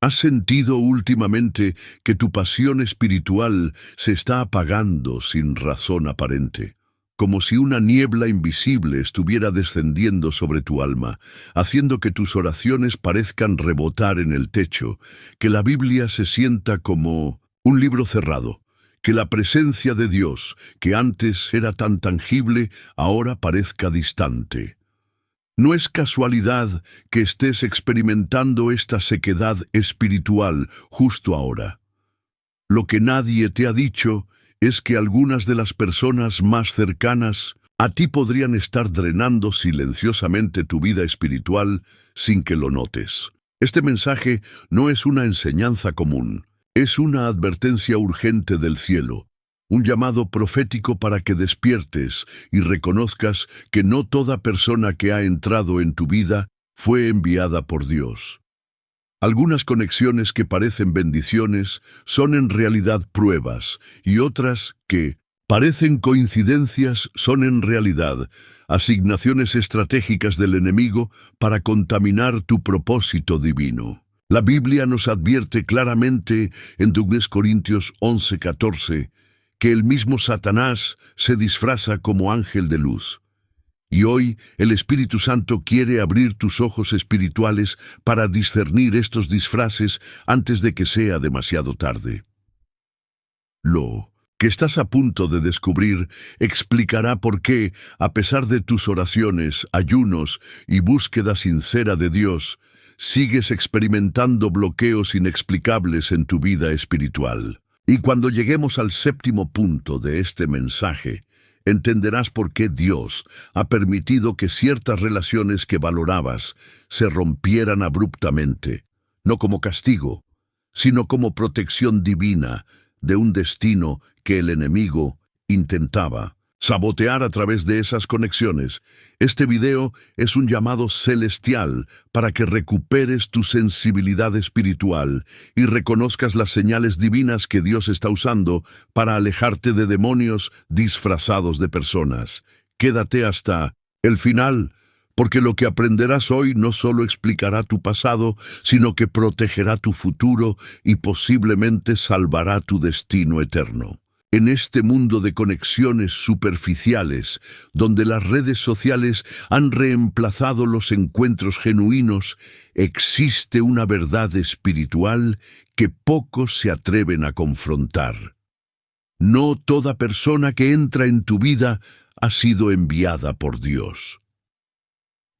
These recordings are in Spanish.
¿Has sentido últimamente que tu pasión espiritual se está apagando sin razón aparente? Como si una niebla invisible estuviera descendiendo sobre tu alma, haciendo que tus oraciones parezcan rebotar en el techo, que la Biblia se sienta como un libro cerrado, que la presencia de Dios, que antes era tan tangible, ahora parezca distante. No es casualidad que estés experimentando esta sequedad espiritual justo ahora. Lo que nadie te ha dicho es que algunas de las personas más cercanas a ti podrían estar drenando silenciosamente tu vida espiritual sin que lo notes. Este mensaje no es una enseñanza común, es una advertencia urgente del cielo. Un llamado profético para que despiertes y reconozcas que no toda persona que ha entrado en tu vida fue enviada por Dios. Algunas conexiones que parecen bendiciones son en realidad pruebas, y otras que parecen coincidencias son en realidad asignaciones estratégicas del enemigo para contaminar tu propósito divino. La Biblia nos advierte claramente en 2 Corintios 11:14 que el mismo Satanás se disfraza como ángel de luz. Y hoy el Espíritu Santo quiere abrir tus ojos espirituales para discernir estos disfraces antes de que sea demasiado tarde. Lo que estás a punto de descubrir explicará por qué, a pesar de tus oraciones, ayunos y búsqueda sincera de Dios, sigues experimentando bloqueos inexplicables en tu vida espiritual. Y cuando lleguemos al séptimo punto de este mensaje, entenderás por qué Dios ha permitido que ciertas relaciones que valorabas se rompieran abruptamente, no como castigo, sino como protección divina de un destino que el enemigo intentaba sabotear a través de esas conexiones. Este video es un llamado celestial para que recuperes tu sensibilidad espiritual y reconozcas las señales divinas que Dios está usando para alejarte de demonios disfrazados de personas. Quédate hasta el final, porque lo que aprenderás hoy no solo explicará tu pasado, sino que protegerá tu futuro y posiblemente salvará tu destino eterno. En este mundo de conexiones superficiales, donde las redes sociales han reemplazado los encuentros genuinos, existe una verdad espiritual que pocos se atreven a confrontar. No toda persona que entra en tu vida ha sido enviada por Dios.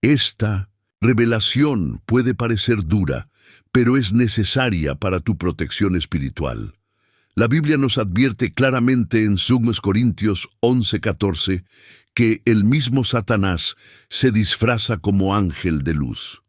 Esta revelación puede parecer dura, pero es necesaria para tu protección espiritual. La Biblia nos advierte claramente en 2 Corintios 11:14 que el mismo Satanás se disfraza como ángel de luz.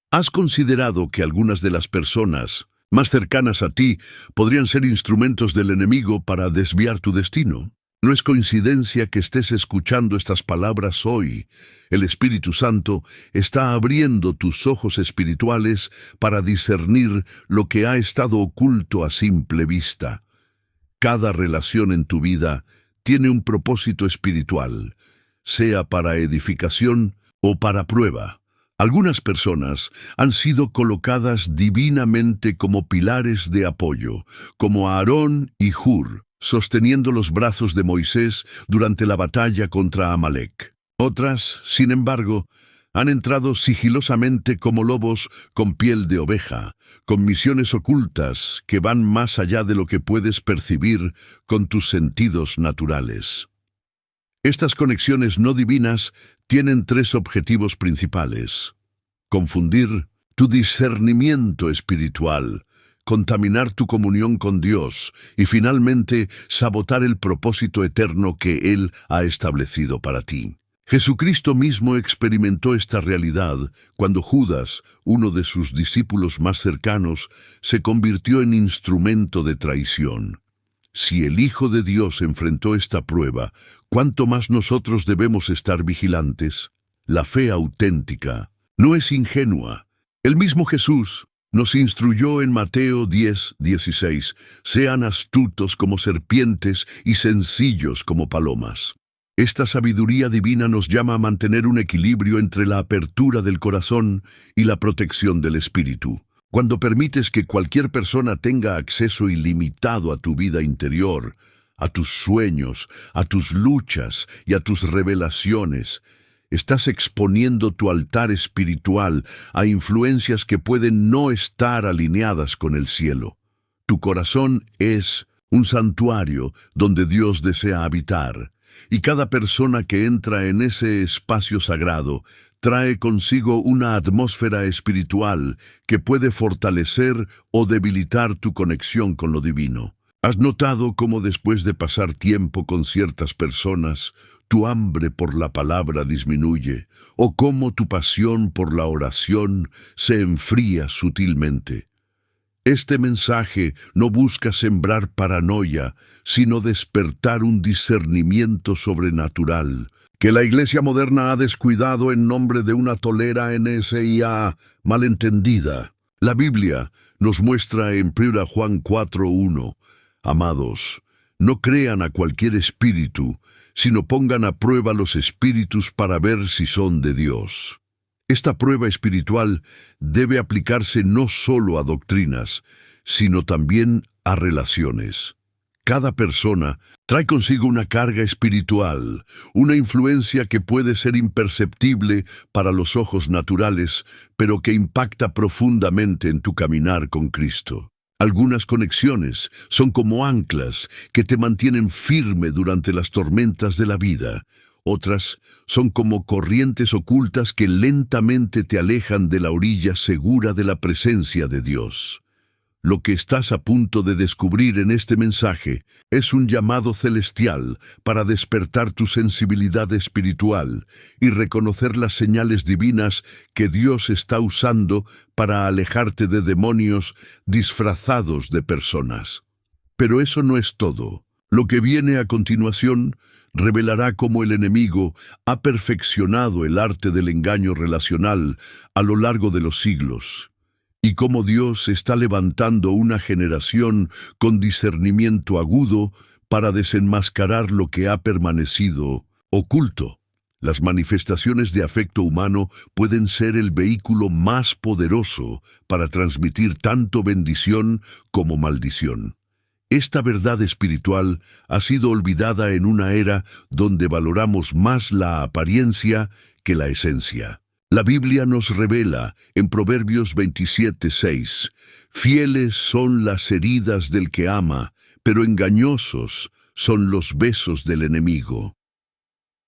¿Has considerado que algunas de las personas más cercanas a ti podrían ser instrumentos del enemigo para desviar tu destino? No es coincidencia que estés escuchando estas palabras hoy. El Espíritu Santo está abriendo tus ojos espirituales para discernir lo que ha estado oculto a simple vista. Cada relación en tu vida tiene un propósito espiritual, sea para edificación o para prueba. Algunas personas han sido colocadas divinamente como pilares de apoyo, como Aarón y Hur, sosteniendo los brazos de Moisés durante la batalla contra Amalek. Otras, sin embargo, han entrado sigilosamente como lobos con piel de oveja, con misiones ocultas que van más allá de lo que puedes percibir con tus sentidos naturales. Estas conexiones no divinas tienen 3 objetivos principales: confundir tu discernimiento espiritual, contaminar tu comunión con Dios y finalmente sabotar el propósito eterno que Él ha establecido para ti. Jesucristo mismo experimentó esta realidad cuando Judas, uno de sus discípulos más cercanos, se convirtió en instrumento de traición. Si el Hijo de Dios enfrentó esta prueba, ¿cuánto más nosotros debemos estar vigilantes? La fe auténtica no es ingenua. El mismo Jesús nos instruyó en Mateo 10:16, sean astutos como serpientes y sencillos como palomas. Esta sabiduría divina nos llama a mantener un equilibrio entre la apertura del corazón y la protección del espíritu. Cuando permites que cualquier persona tenga acceso ilimitado a tu vida interior, a tus sueños, a tus luchas y a tus revelaciones, estás exponiendo tu altar espiritual a influencias que pueden no estar alineadas con el cielo. Tu corazón es un santuario donde Dios desea habitar, y cada persona que entra en ese espacio sagrado trae consigo una atmósfera espiritual que puede fortalecer o debilitar tu conexión con lo divino. ¿Has notado cómo después de pasar tiempo con ciertas personas, tu hambre por la palabra disminuye, o cómo tu pasión por la oración se enfría sutilmente? Este mensaje no busca sembrar paranoia, sino despertar un discernimiento sobrenatural, que la iglesia moderna ha descuidado en nombre de una tolera NSIA malentendida. La Biblia nos muestra en 1 Juan 4:1, amados, no crean a cualquier espíritu, sino pongan a prueba los espíritus para ver si son de Dios. Esta prueba espiritual debe aplicarse no solo a doctrinas, sino también a relaciones. Cada persona trae consigo una carga espiritual, una influencia que puede ser imperceptible para los ojos naturales, pero que impacta profundamente en tu caminar con Cristo. Algunas conexiones son como anclas que te mantienen firme durante las tormentas de la vida. Otras son como corrientes ocultas que lentamente te alejan de la orilla segura de la presencia de Dios. Lo que estás a punto de descubrir en este mensaje es un llamado celestial para despertar tu sensibilidad espiritual y reconocer las señales divinas que Dios está usando para alejarte de demonios disfrazados de personas. Pero eso no es todo. Lo que viene a continuación revelará cómo el enemigo ha perfeccionado el arte del engaño relacional a lo largo de los siglos, y cómo Dios está levantando una generación con discernimiento agudo para desenmascarar lo que ha permanecido oculto. Las manifestaciones de afecto humano pueden ser el vehículo más poderoso para transmitir tanto bendición como maldición. Esta verdad espiritual ha sido olvidada en una era donde valoramos más la apariencia que la esencia. La Biblia nos revela en Proverbios 27:6, fieles son las heridas del que ama, pero engañosos son los besos del enemigo.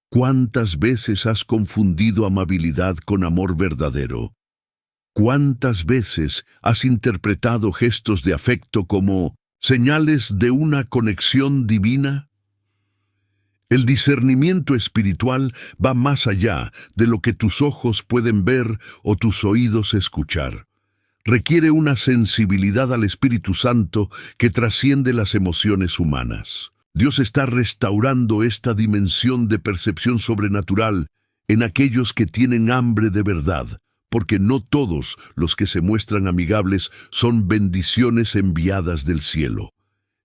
¿Cuántas veces has confundido amabilidad con amor verdadero? ¿Cuántas veces has interpretado gestos de afecto como señales de una conexión divina? El discernimiento espiritual va más allá de lo que tus ojos pueden ver o tus oídos escuchar. Requiere una sensibilidad al Espíritu Santo que trasciende las emociones humanas. Dios está restaurando esta dimensión de percepción sobrenatural en aquellos que tienen hambre de verdad, porque no todos los que se muestran amigables son bendiciones enviadas del cielo.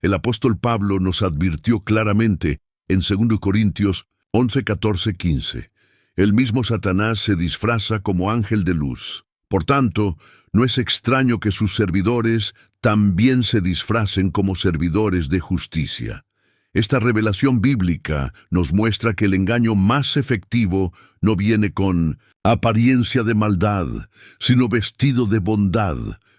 El apóstol Pablo nos advirtió claramente en 2 Corintios 11, 14, 15. El mismo Satanás se disfraza como ángel de luz. Por tanto, no es extraño que sus servidores también se disfracen como servidores de justicia. Esta revelación bíblica nos muestra que el engaño más efectivo no viene con apariencia de maldad, sino vestido de bondad,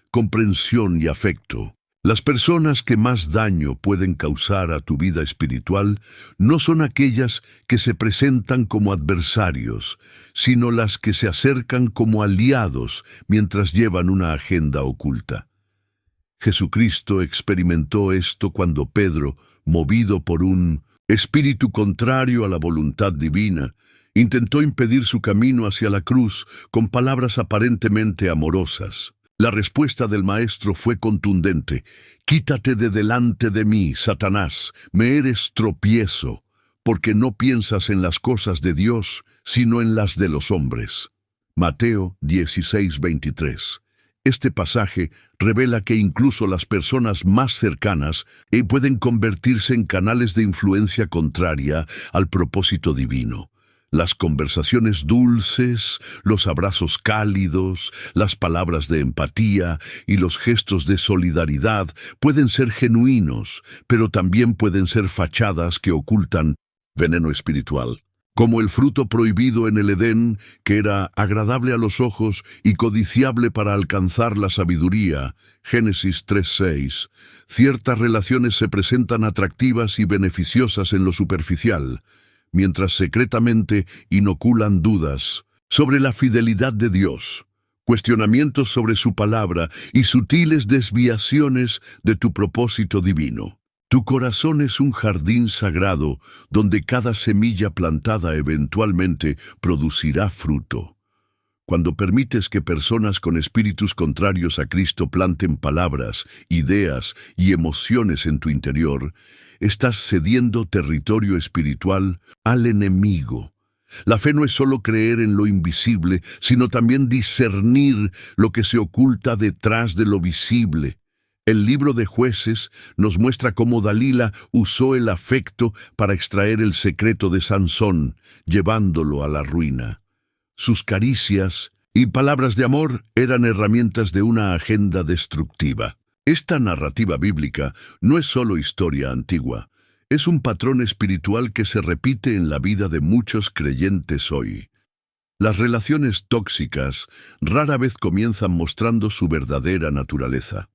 comprensión y afecto. Las personas que más daño pueden causar a tu vida espiritual no son aquellas que se presentan como adversarios, sino las que se acercan como aliados mientras llevan una agenda oculta. Jesucristo experimentó esto cuando Pedro, movido por un espíritu contrario a la voluntad divina, intentó impedir su camino hacia la cruz con palabras aparentemente amorosas. La respuesta del Maestro fue contundente: «Quítate de delante de mí, Satanás, me eres tropiezo, porque no piensas en las cosas de Dios, sino en las de los hombres». Mateo 16:23. Este pasaje revela que incluso las personas más cercanas pueden convertirse en canales de influencia contraria al propósito divino. Las conversaciones dulces, los abrazos cálidos, las palabras de empatía y los gestos de solidaridad pueden ser genuinos, pero también pueden ser fachadas que ocultan veneno espiritual. Como el fruto prohibido en el Edén, que era agradable a los ojos y codiciable para alcanzar la sabiduría, Génesis 3:6, ciertas relaciones se presentan atractivas y beneficiosas en lo superficial, mientras secretamente inoculan dudas sobre la fidelidad de Dios, cuestionamientos sobre su palabra y sutiles desviaciones de tu propósito divino. Tu corazón es un jardín sagrado donde cada semilla plantada eventualmente producirá fruto. Cuando permites que personas con espíritus contrarios a Cristo planten palabras, ideas y emociones en tu interior, estás cediendo territorio espiritual al enemigo. La fe no es solo creer en lo invisible, sino también discernir lo que se oculta detrás de lo visible. El libro de Jueces nos muestra cómo Dalila usó el afecto para extraer el secreto de Sansón, llevándolo a la ruina. Sus caricias y palabras de amor eran herramientas de una agenda destructiva. Esta narrativa bíblica no es solo historia antigua, es un patrón espiritual que se repite en la vida de muchos creyentes hoy. Las relaciones tóxicas rara vez comienzan mostrando su verdadera naturaleza.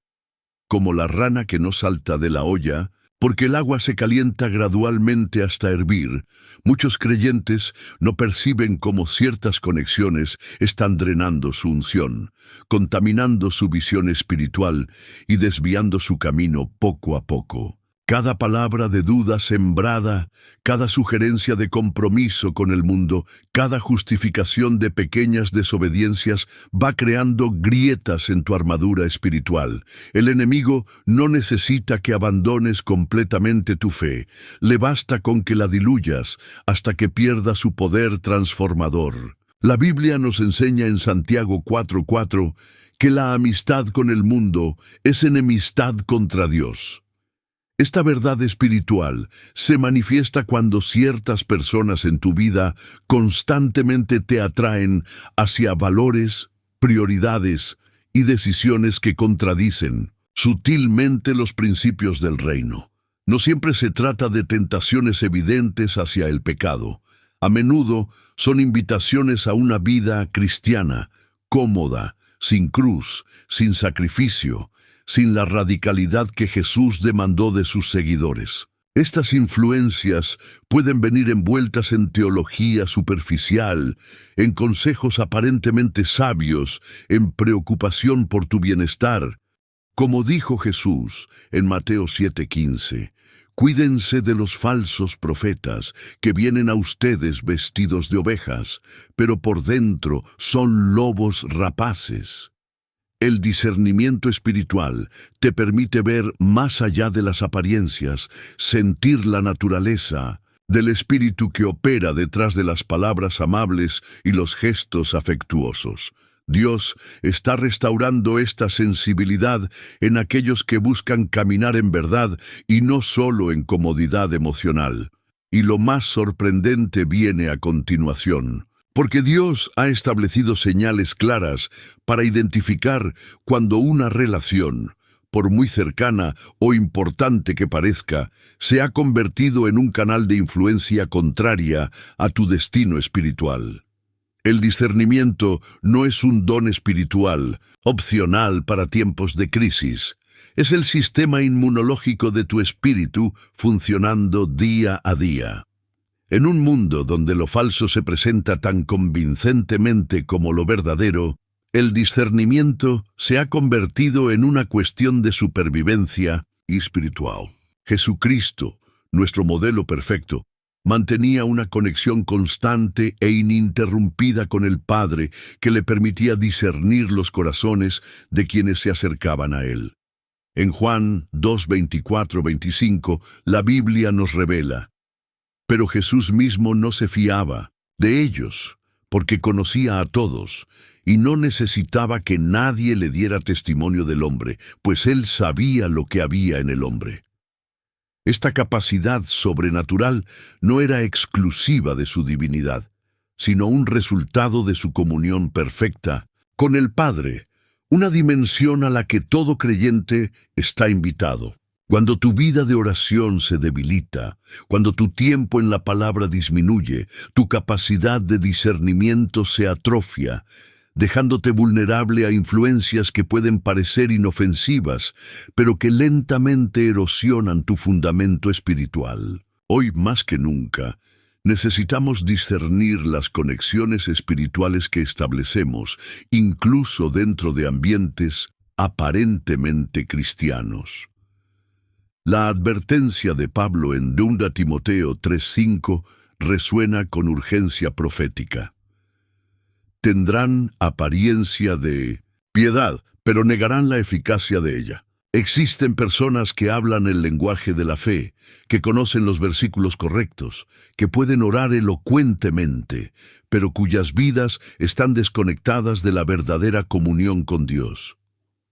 Como la rana que no salta de la olla, porque el agua se calienta gradualmente hasta hervir, muchos creyentes no perciben cómo ciertas conexiones están drenando su unción, contaminando su visión espiritual y desviando su camino poco a poco. Cada palabra de duda sembrada, cada sugerencia de compromiso con el mundo, cada justificación de pequeñas desobediencias va creando grietas en tu armadura espiritual. El enemigo no necesita que abandones completamente tu fe. Le basta con que la diluyas hasta que pierda su poder transformador. La Biblia nos enseña en Santiago 4:4 que la amistad con el mundo es enemistad contra Dios. Esta verdad espiritual se manifiesta cuando ciertas personas en tu vida constantemente te atraen hacia valores, prioridades y decisiones que contradicen sutilmente los principios del reino. No siempre se trata de tentaciones evidentes hacia el pecado. A menudo son invitaciones a una vida cristiana, cómoda, sin cruz, sin sacrificio, sin la radicalidad que Jesús demandó de sus seguidores. Estas influencias pueden venir envueltas en teología superficial, en consejos aparentemente sabios, en preocupación por tu bienestar. Como dijo Jesús en Mateo 7:15, cuídense de los falsos profetas que vienen a ustedes vestidos de ovejas, pero por dentro son lobos rapaces. El discernimiento espiritual te permite ver más allá de las apariencias, sentir la naturaleza del espíritu que opera detrás de las palabras amables y los gestos afectuosos. Dios está restaurando esta sensibilidad en aquellos que buscan caminar en verdad y no solo en comodidad emocional. Y lo más sorprendente viene a continuación. Porque Dios ha establecido señales claras para identificar cuando una relación, por muy cercana o importante que parezca, se ha convertido en un canal de influencia contraria a tu destino espiritual. El discernimiento no es un don espiritual, opcional para tiempos de crisis. Es el sistema inmunológico de tu espíritu funcionando día a día. En un mundo donde lo falso se presenta tan convincentemente como lo verdadero, el discernimiento se ha convertido en una cuestión de supervivencia espiritual. Jesucristo, nuestro modelo perfecto, mantenía una conexión constante e ininterrumpida con el Padre que le permitía discernir los corazones de quienes se acercaban a Él. En Juan 2:24-25, la Biblia nos revela: pero Jesús mismo no se fiaba de ellos, porque conocía a todos, y no necesitaba que nadie le diera testimonio del hombre, pues él sabía lo que había en el hombre. Esta capacidad sobrenatural no era exclusiva de su divinidad, sino un resultado de su comunión perfecta con el Padre, una dimensión a la que todo creyente está invitado. Cuando tu vida de oración se debilita, cuando tu tiempo en la palabra disminuye, tu capacidad de discernimiento se atrofia, dejándote vulnerable a influencias que pueden parecer inofensivas, pero que lentamente erosionan tu fundamento espiritual. Hoy más que nunca, necesitamos discernir las conexiones espirituales que establecemos, incluso dentro de ambientes aparentemente cristianos. La advertencia de Pablo en 2 Timoteo 3:5 resuena con urgencia profética. Tendrán apariencia de piedad, pero negarán la eficacia de ella. Existen personas que hablan el lenguaje de la fe, que conocen los versículos correctos, que pueden orar elocuentemente, pero cuyas vidas están desconectadas de la verdadera comunión con Dios.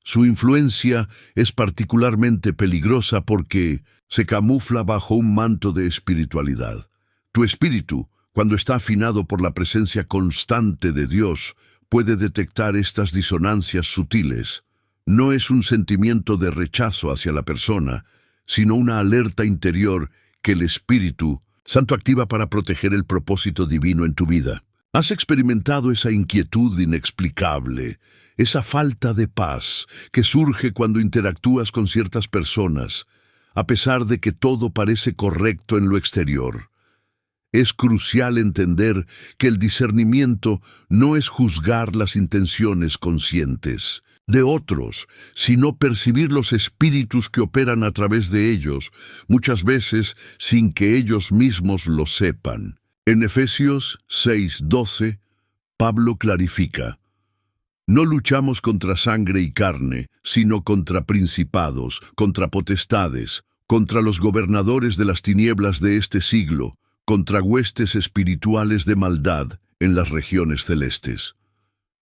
Su influencia es particularmente peligrosa porque se camufla bajo un manto de espiritualidad. Tu espíritu, cuando está afinado por la presencia constante de Dios, puede detectar estas disonancias sutiles. No es un sentimiento de rechazo hacia la persona, sino una alerta interior que el Espíritu Santo activa para proteger el propósito divino en tu vida. ¿Has experimentado esa inquietud inexplicable, esa falta de paz que surge cuando interactúas con ciertas personas, a pesar de que todo parece correcto en lo exterior? Es crucial entender que el discernimiento no es juzgar las intenciones conscientes de otros, sino percibir los espíritus que operan a través de ellos, muchas veces sin que ellos mismos lo sepan. En Efesios 6:12, Pablo clarifica: no luchamos contra sangre y carne, sino contra principados, contra potestades, contra los gobernadores de las tinieblas de este siglo, contra huestes espirituales de maldad en las regiones celestes.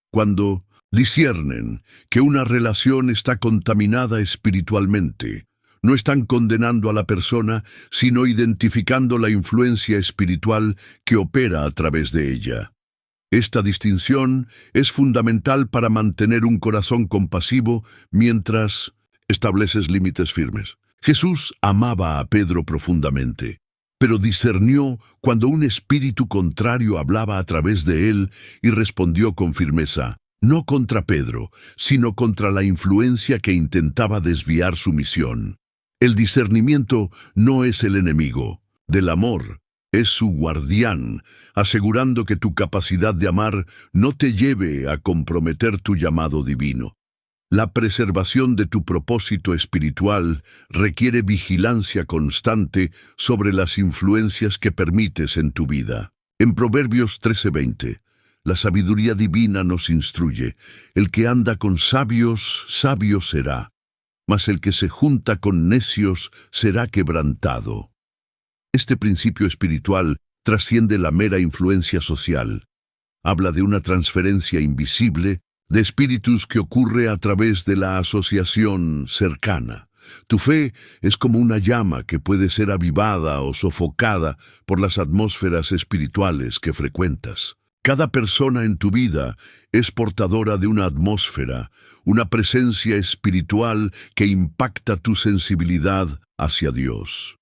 Cuando disciernen que una relación está contaminada espiritualmente, no están condenando a la persona, sino identificando la influencia espiritual que opera a través de ella. Esta distinción es fundamental para mantener un corazón compasivo mientras estableces límites firmes. Jesús amaba a Pedro profundamente, pero discernió cuando un espíritu contrario hablaba a través de él y respondió con firmeza, no contra Pedro, sino contra la influencia que intentaba desviar su misión. El discernimiento no es el enemigo del amor, es su guardián, asegurando que tu capacidad de amar no te lleve a comprometer tu llamado divino. La preservación de tu propósito espiritual requiere vigilancia constante sobre las influencias que permites en tu vida. En Proverbios 13:20, la sabiduría divina nos instruye: el que anda con sabios, sabio será, mas el que se junta con necios será quebrantado. Este principio espiritual trasciende la mera influencia social. Habla de una transferencia invisible de espíritus que ocurre a través de la asociación cercana. Tu fe es como una llama que puede ser avivada o sofocada por las atmósferas espirituales que frecuentas. Cada persona en tu vida es portadora de una atmósfera, una presencia espiritual que impacta tu sensibilidad hacia Dios.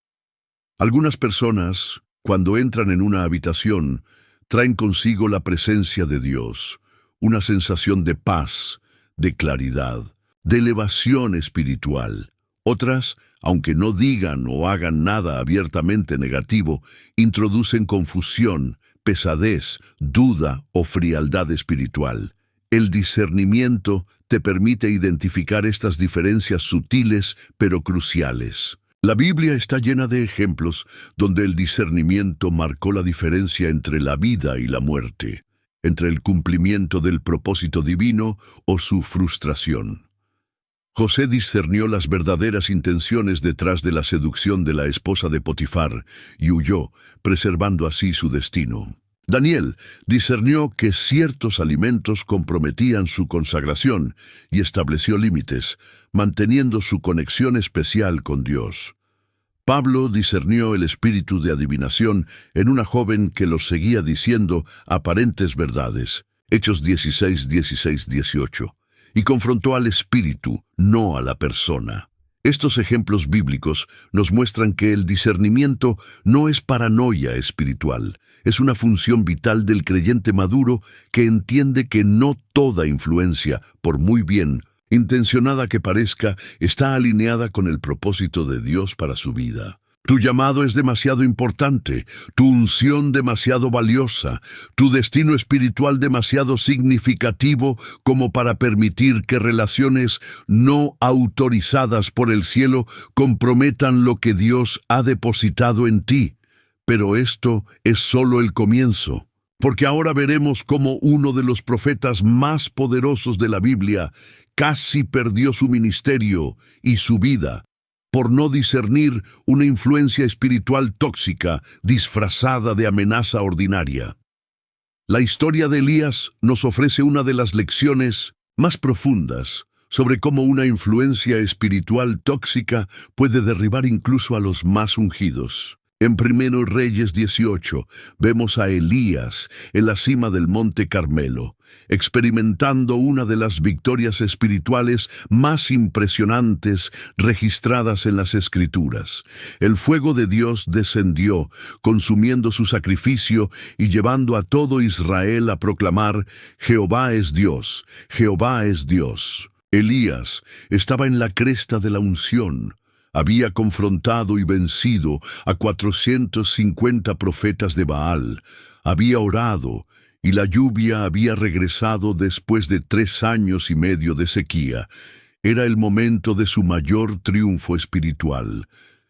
Algunas personas, cuando entran en una habitación, traen consigo la presencia de Dios, una sensación de paz, de claridad, de elevación espiritual. Otras, aunque no digan o hagan nada abiertamente negativo, introducen confusión, pesadez, duda o frialdad espiritual. El discernimiento te permite identificar estas diferencias sutiles pero cruciales. La Biblia está llena de ejemplos donde el discernimiento marcó la diferencia entre la vida y la muerte, entre el cumplimiento del propósito divino o su frustración. José discernió las verdaderas intenciones detrás de la seducción de la esposa de Potifar y huyó, preservando así su destino. Daniel discernió que ciertos alimentos comprometían su consagración y estableció límites, manteniendo su conexión especial con Dios. Pablo discernió el espíritu de adivinación en una joven que los seguía diciendo aparentes verdades, Hechos 16, 16, 18, y confrontó al espíritu, no a la persona. Estos ejemplos bíblicos nos muestran que el discernimiento no es paranoia espiritual, es una función vital del creyente maduro que entiende que no toda influencia, por muy bien intencionada que parezca, está alineada con el propósito de Dios para su vida. Tu llamado es demasiado importante, tu unción demasiado valiosa, tu destino espiritual demasiado significativo como para permitir que relaciones no autorizadas por el cielo comprometan lo que Dios ha depositado en ti. Pero esto es solo el comienzo, porque ahora veremos cómo uno de los profetas más poderosos de la Biblia casi perdió su ministerio y su vida por no discernir una influencia espiritual tóxica disfrazada de amenaza ordinaria. La historia de Elías nos ofrece una de las lecciones más profundas sobre cómo una influencia espiritual tóxica puede derribar incluso a los más ungidos. En 1 Reyes 18 vemos a Elías en la cima del Monte Carmelo, experimentando una de las victorias espirituales más impresionantes registradas en las Escrituras. El fuego de Dios descendió, consumiendo su sacrificio y llevando a todo Israel a proclamar: Jehová es Dios, Jehová es Dios. Elías estaba en la cresta de la unción. Había confrontado y vencido a 450 profetas de Baal. Había orado, y la lluvia había regresado después de 3 años y medio de sequía. Era el momento de su mayor triunfo espiritual.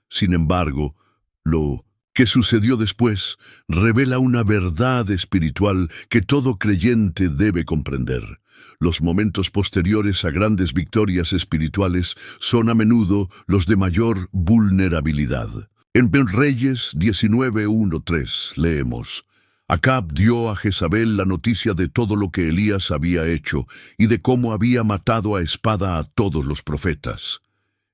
Sin embargo, lo que sucedió después revela una verdad espiritual que todo creyente debe comprender. Los momentos posteriores a grandes victorias espirituales son a menudo los de mayor vulnerabilidad. En Reyes 19:1-3 leemos: Acab dio a Jezabel la noticia de todo lo que Elías había hecho y de cómo había matado a espada a todos los profetas.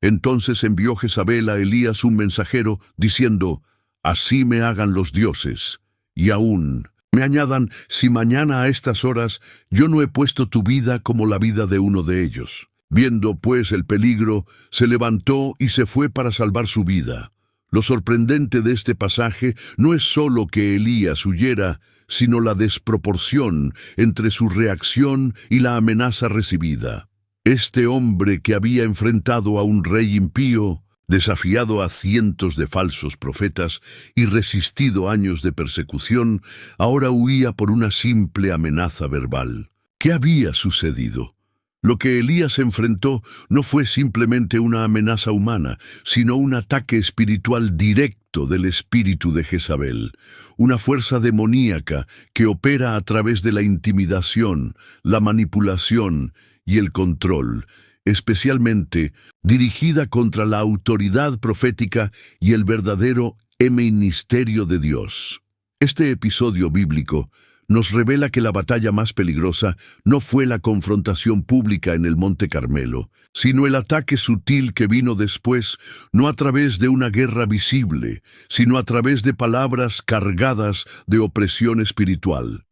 Entonces envió Jezabel a Elías un mensajero diciendo: Así me hagan los dioses, y aún me añadan, si mañana a estas horas yo no he puesto tu vida como la vida de uno de ellos. Viendo pues el peligro, se levantó y se fue para salvar su vida. Lo sorprendente de este pasaje no es solo que Elías huyera, sino la desproporción entre su reacción y la amenaza recibida. Este hombre que había enfrentado a un rey impío, desafiado a cientos de falsos profetas y resistido años de persecución, ahora huía por una simple amenaza verbal. ¿Qué había sucedido? Lo que Elías enfrentó no fue simplemente una amenaza humana, sino un ataque espiritual directo del espíritu de Jezabel, una fuerza demoníaca que opera a través de la intimidación, la manipulación y el control, especialmente dirigida contra la autoridad profética y el verdadero ministerio de Dios. Este episodio bíblico nos revela que la batalla más peligrosa no fue la confrontación pública en el Monte Carmelo, sino el ataque sutil que vino después, no a través de una guerra visible, sino a través de palabras cargadas de opresión espiritual.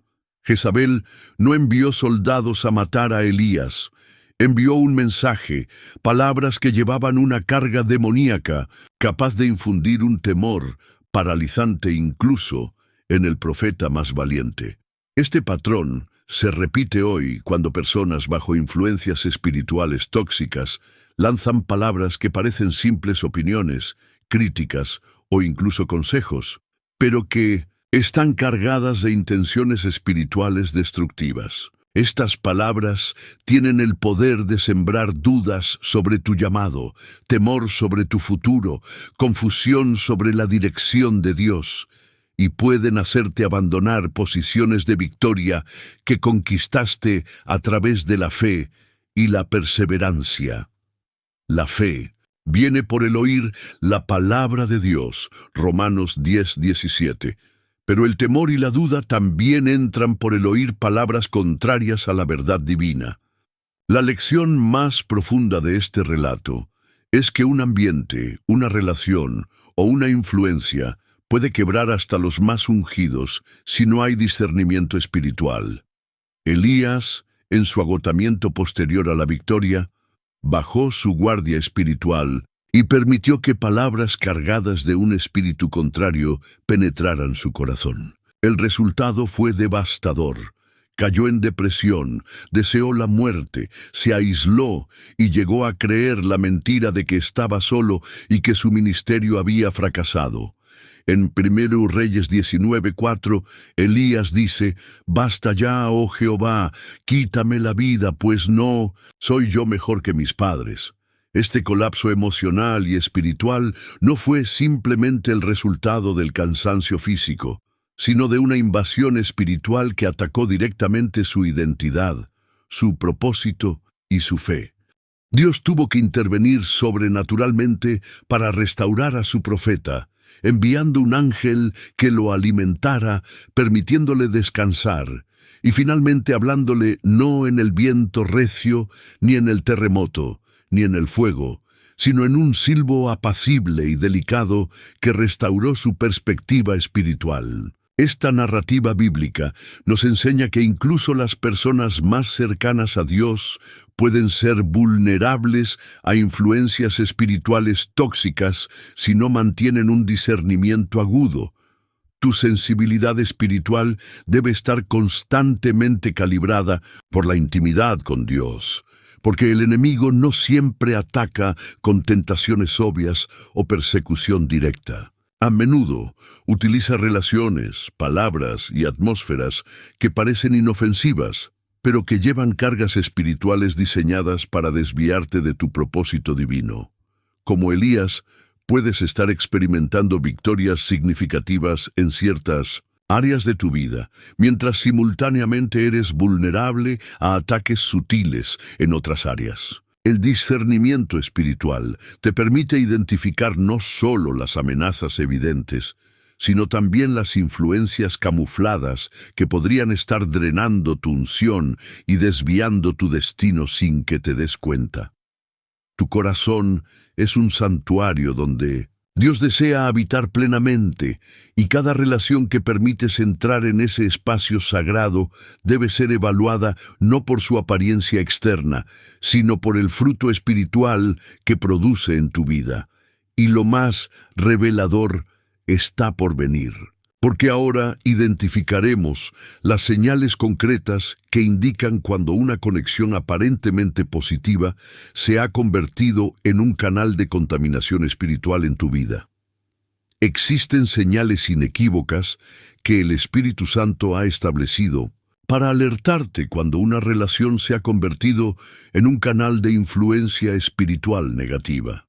Jezabel no envió soldados a matar a Elías. Envió un mensaje, palabras que llevaban una carga demoníaca, capaz de infundir un temor, paralizante incluso, en el profeta más valiente. Este patrón se repite hoy cuando personas bajo influencias espirituales tóxicas lanzan palabras que parecen simples opiniones, críticas o incluso consejos, pero que están cargadas de intenciones espirituales destructivas. Estas palabras tienen el poder de sembrar dudas sobre tu llamado, temor sobre tu futuro, confusión sobre la dirección de Dios, y pueden hacerte abandonar posiciones de victoria que conquistaste a través de la fe y la perseverancia. La fe viene por el oír la palabra de Dios, Romanos 10:17. Pero el temor y la duda también entran por el oír palabras contrarias a la verdad divina. La lección más profunda de este relato es que un ambiente, una relación o una influencia puede quebrar hasta los más ungidos si no hay discernimiento espiritual. Elías, en su agotamiento posterior a la victoria, bajó su guardia espiritual y permitió que palabras cargadas de un espíritu contrario penetraran su corazón. El resultado fue devastador. Cayó en depresión, deseó la muerte, se aisló y llegó a creer la mentira de que estaba solo y que su ministerio había fracasado. En 1 Reyes 19:4, Elías dice: «Basta ya, oh Jehová, quítame la vida, pues no soy yo mejor que mis padres». Este colapso emocional y espiritual no fue simplemente el resultado del cansancio físico, sino de una invasión espiritual que atacó directamente su identidad, su propósito y su fe. Dios tuvo que intervenir sobrenaturalmente para restaurar a su profeta, enviando un ángel que lo alimentara, permitiéndole descansar, y finalmente hablándole no en el viento recio, ni en el terremoto, ni en el fuego, sino en un silbo apacible y delicado que restauró su perspectiva espiritual. Esta narrativa bíblica nos enseña que incluso las personas más cercanas a Dios pueden ser vulnerables a influencias espirituales tóxicas si no mantienen un discernimiento agudo. Tu sensibilidad espiritual debe estar constantemente calibrada por la intimidad con Dios, porque el enemigo no siempre ataca con tentaciones obvias o persecución directa. A menudo utiliza relaciones, palabras y atmósferas que parecen inofensivas, pero que llevan cargas espirituales diseñadas para desviarte de tu propósito divino. Como Elías, puedes estar experimentando victorias significativas en ciertas áreas de tu vida, mientras simultáneamente eres vulnerable a ataques sutiles en otras áreas. El discernimiento espiritual te permite identificar no solo las amenazas evidentes, sino también las influencias camufladas que podrían estar drenando tu unción y desviando tu destino sin que te des cuenta. Tu corazón es un santuario donde Dios desea habitar plenamente, y cada relación que permites entrar en ese espacio sagrado debe ser evaluada no por su apariencia externa, sino por el fruto espiritual que produce en tu vida. Y lo más revelador está por venir, porque ahora identificaremos las señales concretas que indican cuando una conexión aparentemente positiva se ha convertido en un canal de contaminación espiritual en tu vida. Existen señales inequívocas que el Espíritu Santo ha establecido para alertarte cuando una relación se ha convertido en un canal de influencia espiritual negativa.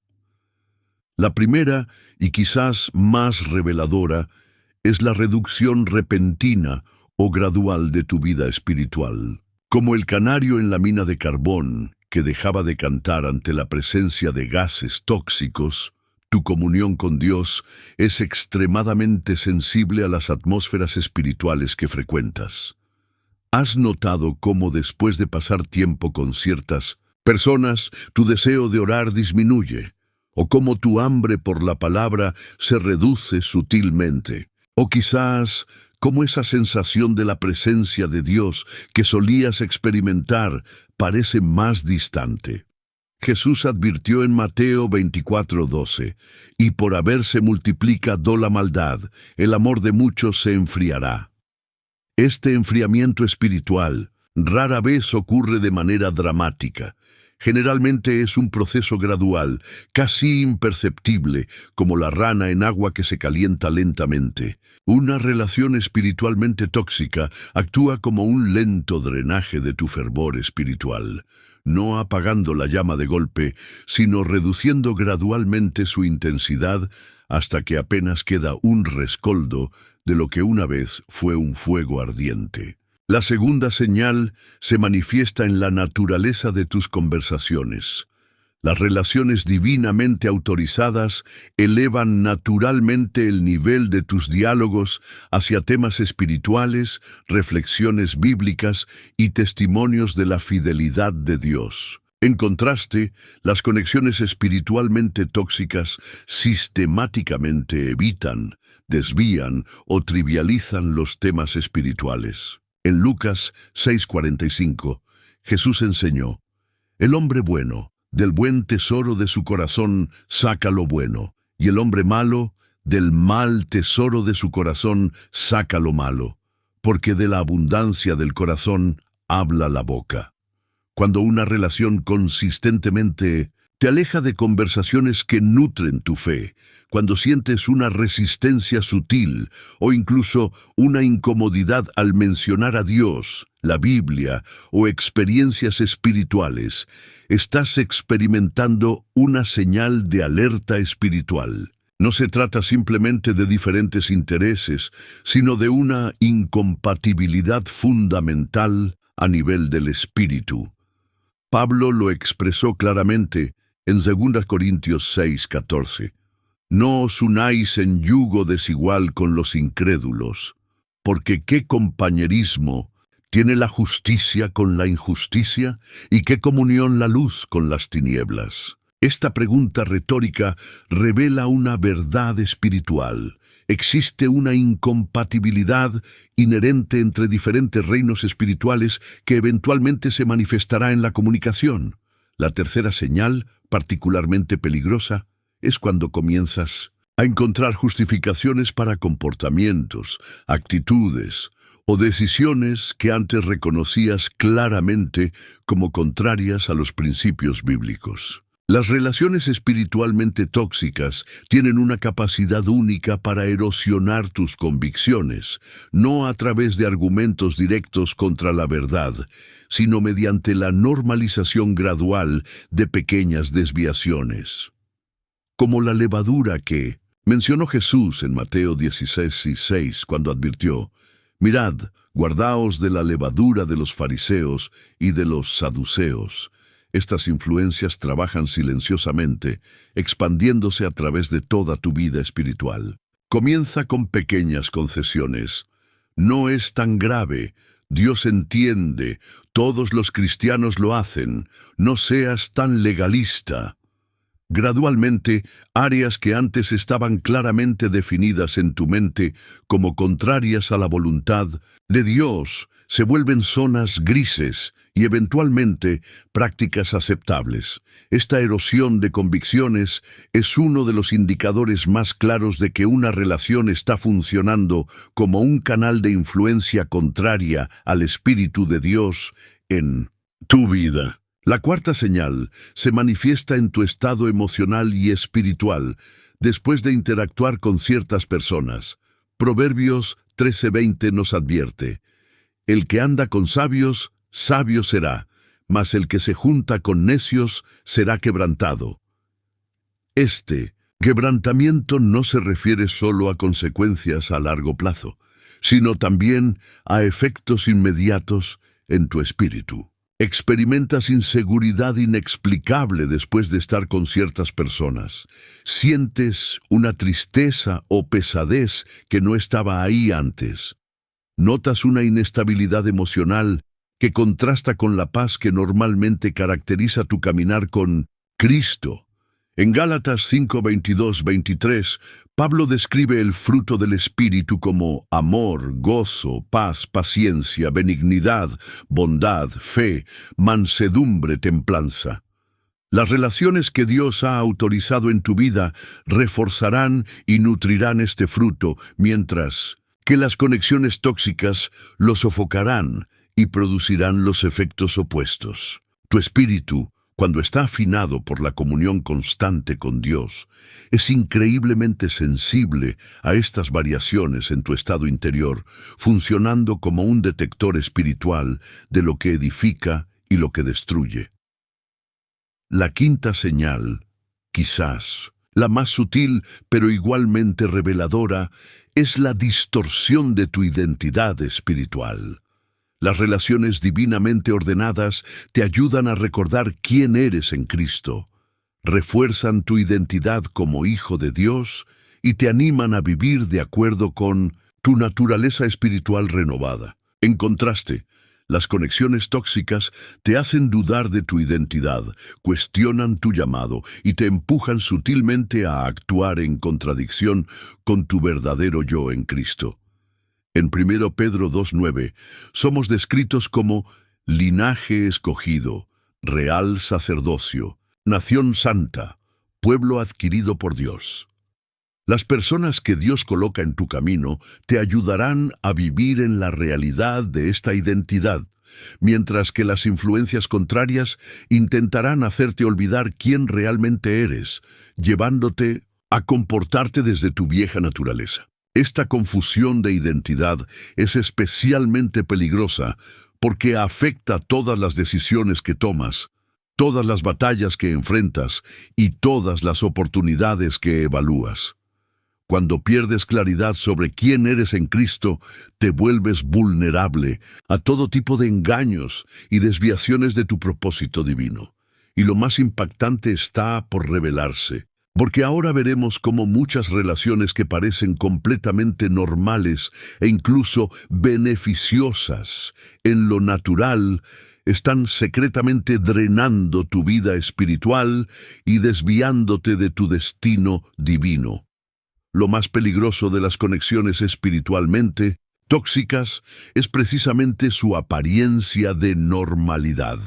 La primera, y quizás más reveladora, es la reducción repentina o gradual de tu vida espiritual. Como el canario en la mina de carbón que dejaba de cantar ante la presencia de gases tóxicos, tu comunión con Dios es extremadamente sensible a las atmósferas espirituales que frecuentas. ¿Has notado cómo después de pasar tiempo con ciertas personas, tu deseo de orar disminuye? ¿O cómo tu hambre por la palabra se reduce sutilmente? O quizás cómo esa sensación de la presencia de Dios que solías experimentar parece más distante. Jesús advirtió en Mateo 24:12, «Y por haber se multiplicado la maldad, el amor de muchos se enfriará». Este enfriamiento espiritual rara vez ocurre de manera dramática. Generalmente es un proceso gradual, casi imperceptible, como la rana en agua que se calienta lentamente. Una relación espiritualmente tóxica actúa como un lento drenaje de tu fervor espiritual, no apagando la llama de golpe, sino reduciendo gradualmente su intensidad hasta que apenas queda un rescoldo de lo que una vez fue un fuego ardiente. La segunda señal se manifiesta en la naturaleza de tus conversaciones. Las relaciones divinamente autorizadas elevan naturalmente el nivel de tus diálogos hacia temas espirituales, reflexiones bíblicas y testimonios de la fidelidad de Dios. En contraste, las conexiones espiritualmente tóxicas sistemáticamente evitan, desvían o trivializan los temas espirituales. En Lucas 6:45, Jesús enseñó: el hombre bueno, del buen tesoro de su corazón saca lo bueno, y el hombre malo, del mal tesoro de su corazón saca lo malo, porque de la abundancia del corazón habla la boca. Cuando una relación consistentemente te aleja de conversaciones que nutren tu fe, cuando sientes una resistencia sutil o incluso una incomodidad al mencionar a Dios, la Biblia o experiencias espirituales, estás experimentando una señal de alerta espiritual. No se trata simplemente de diferentes intereses, sino de una incompatibilidad fundamental a nivel del espíritu. Pablo lo expresó claramente en 2 Corintios 6:14. No os unáis en yugo desigual con los incrédulos, porque ¿qué compañerismo tiene la justicia con la injusticia? ¿Y qué comunión la luz con las tinieblas? Esta pregunta retórica revela una verdad espiritual. Existe una incompatibilidad inherente entre diferentes reinos espirituales que eventualmente se manifestará en la comunicación. La tercera señal, particularmente peligrosa, es cuando comienzas a encontrar justificaciones para comportamientos, actitudes o decisiones que antes reconocías claramente como contrarias a los principios bíblicos. Las relaciones espiritualmente tóxicas tienen una capacidad única para erosionar tus convicciones, no a través de argumentos directos contra la verdad, sino mediante la normalización gradual de pequeñas desviaciones. Como la levadura que mencionó Jesús en Mateo 16:6 cuando advirtió: mirad, guardaos de la levadura de los fariseos y de los saduceos. Estas influencias trabajan silenciosamente, expandiéndose a través de toda tu vida espiritual. Comienza con pequeñas concesiones. No es tan grave. Dios entiende. Todos los cristianos lo hacen. No seas tan legalista. Gradualmente, áreas que antes estaban claramente definidas en tu mente como contrarias a la voluntad de Dios se vuelven zonas grises y eventualmente prácticas aceptables. Esta erosión de convicciones es uno de los indicadores más claros de que una relación está funcionando como un canal de influencia contraria al Espíritu de Dios en tu vida. La cuarta señal se manifiesta en tu estado emocional y espiritual después de interactuar con ciertas personas. Proverbios 13:20 nos advierte: el que anda con sabios, sabio será, mas el que se junta con necios será quebrantado. Este quebrantamiento no se refiere solo a consecuencias a largo plazo, sino también a efectos inmediatos en tu espíritu. Experimentas inseguridad inexplicable después de estar con ciertas personas. Sientes una tristeza o pesadez que no estaba ahí antes. Notas una inestabilidad emocional que contrasta con la paz que normalmente caracteriza tu caminar con Cristo. En Gálatas 5:22-23, Pablo describe el fruto del Espíritu como amor, gozo, paz, paciencia, benignidad, bondad, fe, mansedumbre, templanza. Las relaciones que Dios ha autorizado en tu vida reforzarán y nutrirán este fruto, mientras que las conexiones tóxicas lo sofocarán y producirán los efectos opuestos. Tu espíritu, cuando está afinado por la comunión constante con Dios, es increíblemente sensible a estas variaciones en tu estado interior, funcionando como un detector espiritual de lo que edifica y lo que destruye. La quinta señal, quizás la más sutil pero igualmente reveladora, es la distorsión de tu identidad espiritual. Las relaciones divinamente ordenadas te ayudan a recordar quién eres en Cristo, refuerzan tu identidad como hijo de Dios y te animan a vivir de acuerdo con tu naturaleza espiritual renovada. En contraste, Las conexiones tóxicas te hacen dudar de tu identidad, cuestionan tu llamado y te empujan sutilmente a actuar en contradicción con tu verdadero yo en Cristo. En 1 Pedro 2:9, somos descritos como linaje escogido, real sacerdocio, nación santa, pueblo adquirido por Dios. Las personas que Dios coloca en tu camino te ayudarán a vivir en la realidad de esta identidad, mientras que las influencias contrarias intentarán hacerte olvidar quién realmente eres, llevándote a comportarte desde tu vieja naturaleza. Esta confusión de identidad es especialmente peligrosa porque afecta todas las decisiones que tomas, todas las batallas que enfrentas y todas las oportunidades que evalúas. Cuando pierdes claridad sobre quién eres en Cristo, te vuelves vulnerable a todo tipo de engaños y desviaciones de tu propósito divino. Y lo más impactante está por revelarse, porque ahora veremos cómo muchas relaciones que parecen completamente normales e incluso beneficiosas en lo natural están secretamente drenando tu vida espiritual y desviándote de tu destino divino. Lo más peligroso de las conexiones espiritualmente tóxicas es precisamente su apariencia de normalidad.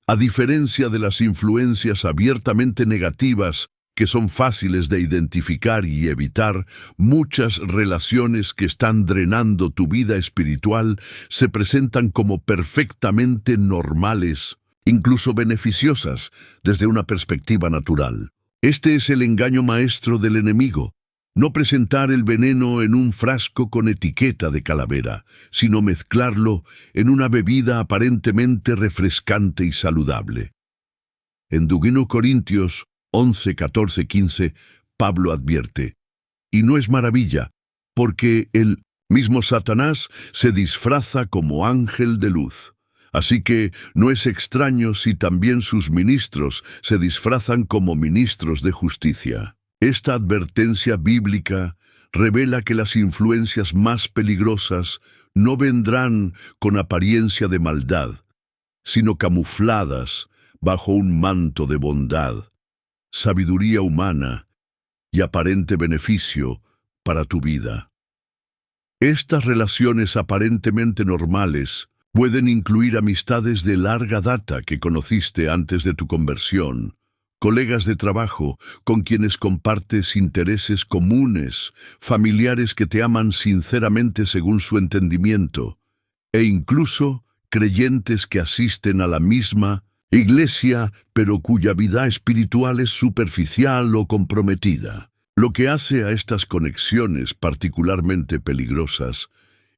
A diferencia de las influencias abiertamente negativas que son fáciles de identificar y evitar, muchas relaciones que están drenando tu vida espiritual se presentan como perfectamente normales, incluso beneficiosas desde una perspectiva natural. Este es el engaño maestro del enemigo. No presentar el veneno en un frasco con etiqueta de calavera, sino mezclarlo en una bebida aparentemente refrescante y saludable. En 2 Corintios 11, 14, 15, Pablo advierte, y no es maravilla, porque el mismo Satanás se disfraza como ángel de luz. Así que no es extraño si también sus ministros se disfrazan como ministros de justicia. Esta advertencia bíblica revela que las influencias más peligrosas no vendrán con apariencia de maldad, sino camufladas bajo un manto de bondad, sabiduría humana y aparente beneficio para tu vida. Estas relaciones aparentemente normales pueden incluir amistades de larga data que conociste antes de tu conversión, colegas de trabajo con quienes compartes intereses comunes, familiares que te aman sinceramente según su entendimiento, e incluso creyentes que asisten a la misma iglesia, pero cuya vida espiritual es superficial o comprometida. Lo que hace a estas conexiones particularmente peligrosas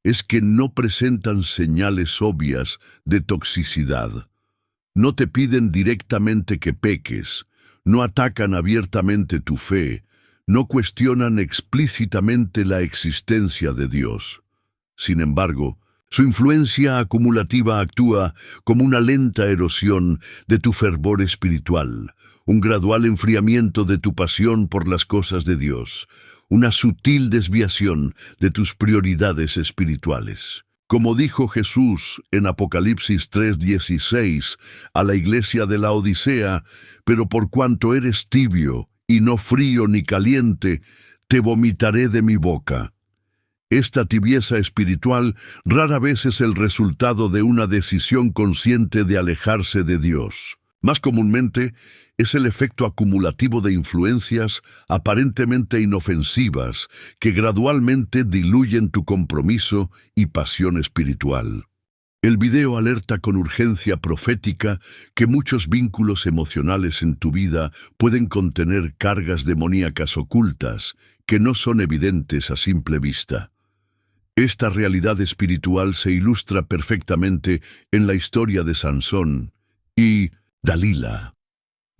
es que no presentan señales obvias de toxicidad. No te piden directamente que peques, no atacan abiertamente tu fe, no cuestionan explícitamente la existencia de Dios. Sin embargo, su influencia acumulativa actúa como una lenta erosión de tu fervor espiritual, un gradual enfriamiento de tu pasión por las cosas de Dios, una sutil desviación de tus prioridades espirituales. Como dijo Jesús en Apocalipsis 3:16 a la iglesia de la Odisea, pero por cuanto eres tibio y no frío ni caliente, te vomitaré de mi boca. Esta tibieza espiritual rara vez es el resultado de una decisión consciente de alejarse de Dios. Más comúnmente, es el efecto acumulativo de influencias aparentemente inofensivas que gradualmente diluyen tu compromiso y pasión espiritual. El video alerta con urgencia profética que muchos vínculos emocionales en tu vida pueden contener cargas demoníacas ocultas que no son evidentes a simple vista. Esta realidad espiritual se ilustra perfectamente en la historia de Sansón y Dalila.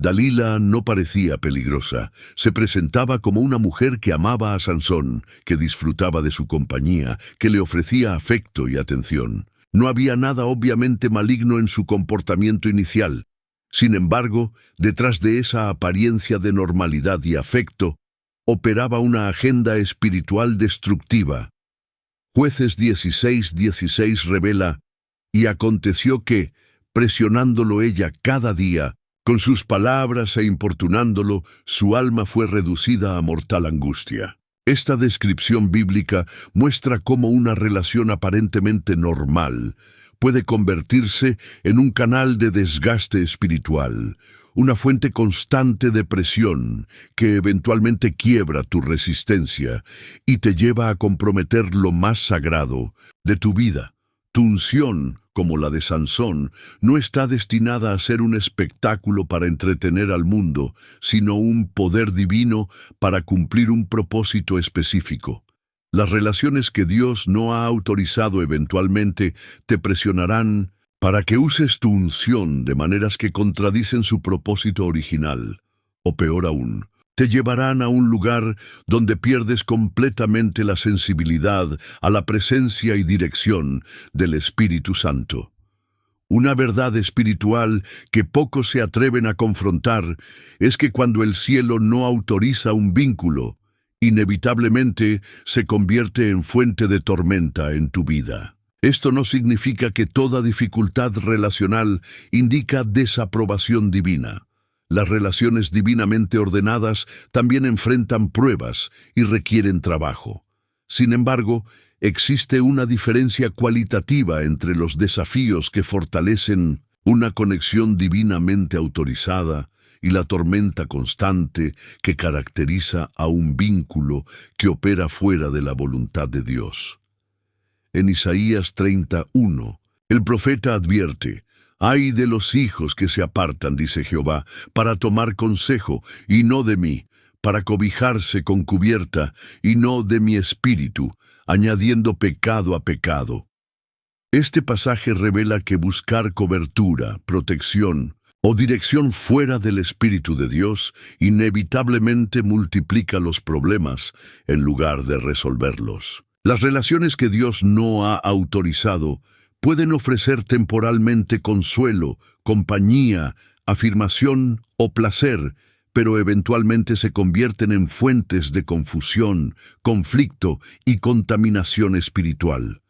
Dalila no parecía peligrosa, se presentaba como una mujer que amaba a Sansón, que disfrutaba de su compañía, que le ofrecía afecto y atención. No había nada obviamente maligno en su comportamiento inicial. Sin embargo, detrás de esa apariencia de normalidad y afecto, operaba una agenda espiritual destructiva. Jueces 16:16 revela, Y aconteció que, presionándolo ella cada día, con sus palabras e importunándolo, su alma fue reducida a mortal angustia. Esta descripción bíblica muestra cómo una relación aparentemente normal puede convertirse en un canal de desgaste espiritual, una fuente constante de presión que eventualmente quiebra tu resistencia y te lleva a comprometer lo más sagrado de tu vida. Tu unción, como la de Sansón, no está destinada a ser un espectáculo para entretener al mundo, sino un poder divino para cumplir un propósito específico. Las relaciones que Dios no ha autorizado eventualmente te presionarán para que uses tu unción de maneras que contradicen su propósito original, o peor aún, te llevarán a un lugar donde pierdes completamente la sensibilidad a la presencia y dirección del Espíritu Santo. Una verdad espiritual que pocos se atreven a confrontar es que cuando el cielo no autoriza un vínculo, inevitablemente se convierte en fuente de tormenta en tu vida. Esto no significa que toda dificultad relacional indica desaprobación divina. Las relaciones divinamente ordenadas también enfrentan pruebas y requieren trabajo. Sin embargo, existe una diferencia cualitativa entre los desafíos que fortalecen una conexión divinamente autorizada y la tormenta constante que caracteriza a un vínculo que opera fuera de la voluntad de Dios. En Isaías 31, el profeta advierte: «Ay de los hijos que se apartan, dice Jehová, para tomar consejo, y no de mí, para cobijarse con cubierta, y no de mi espíritu, añadiendo pecado a pecado». Este pasaje revela que buscar cobertura, protección o dirección fuera del Espíritu de Dios inevitablemente multiplica los problemas en lugar de resolverlos. Las relaciones que Dios no ha autorizado pueden ofrecer temporalmente consuelo, compañía, afirmación o placer, pero eventualmente se convierten en fuentes de confusión, conflicto y contaminación espiritual.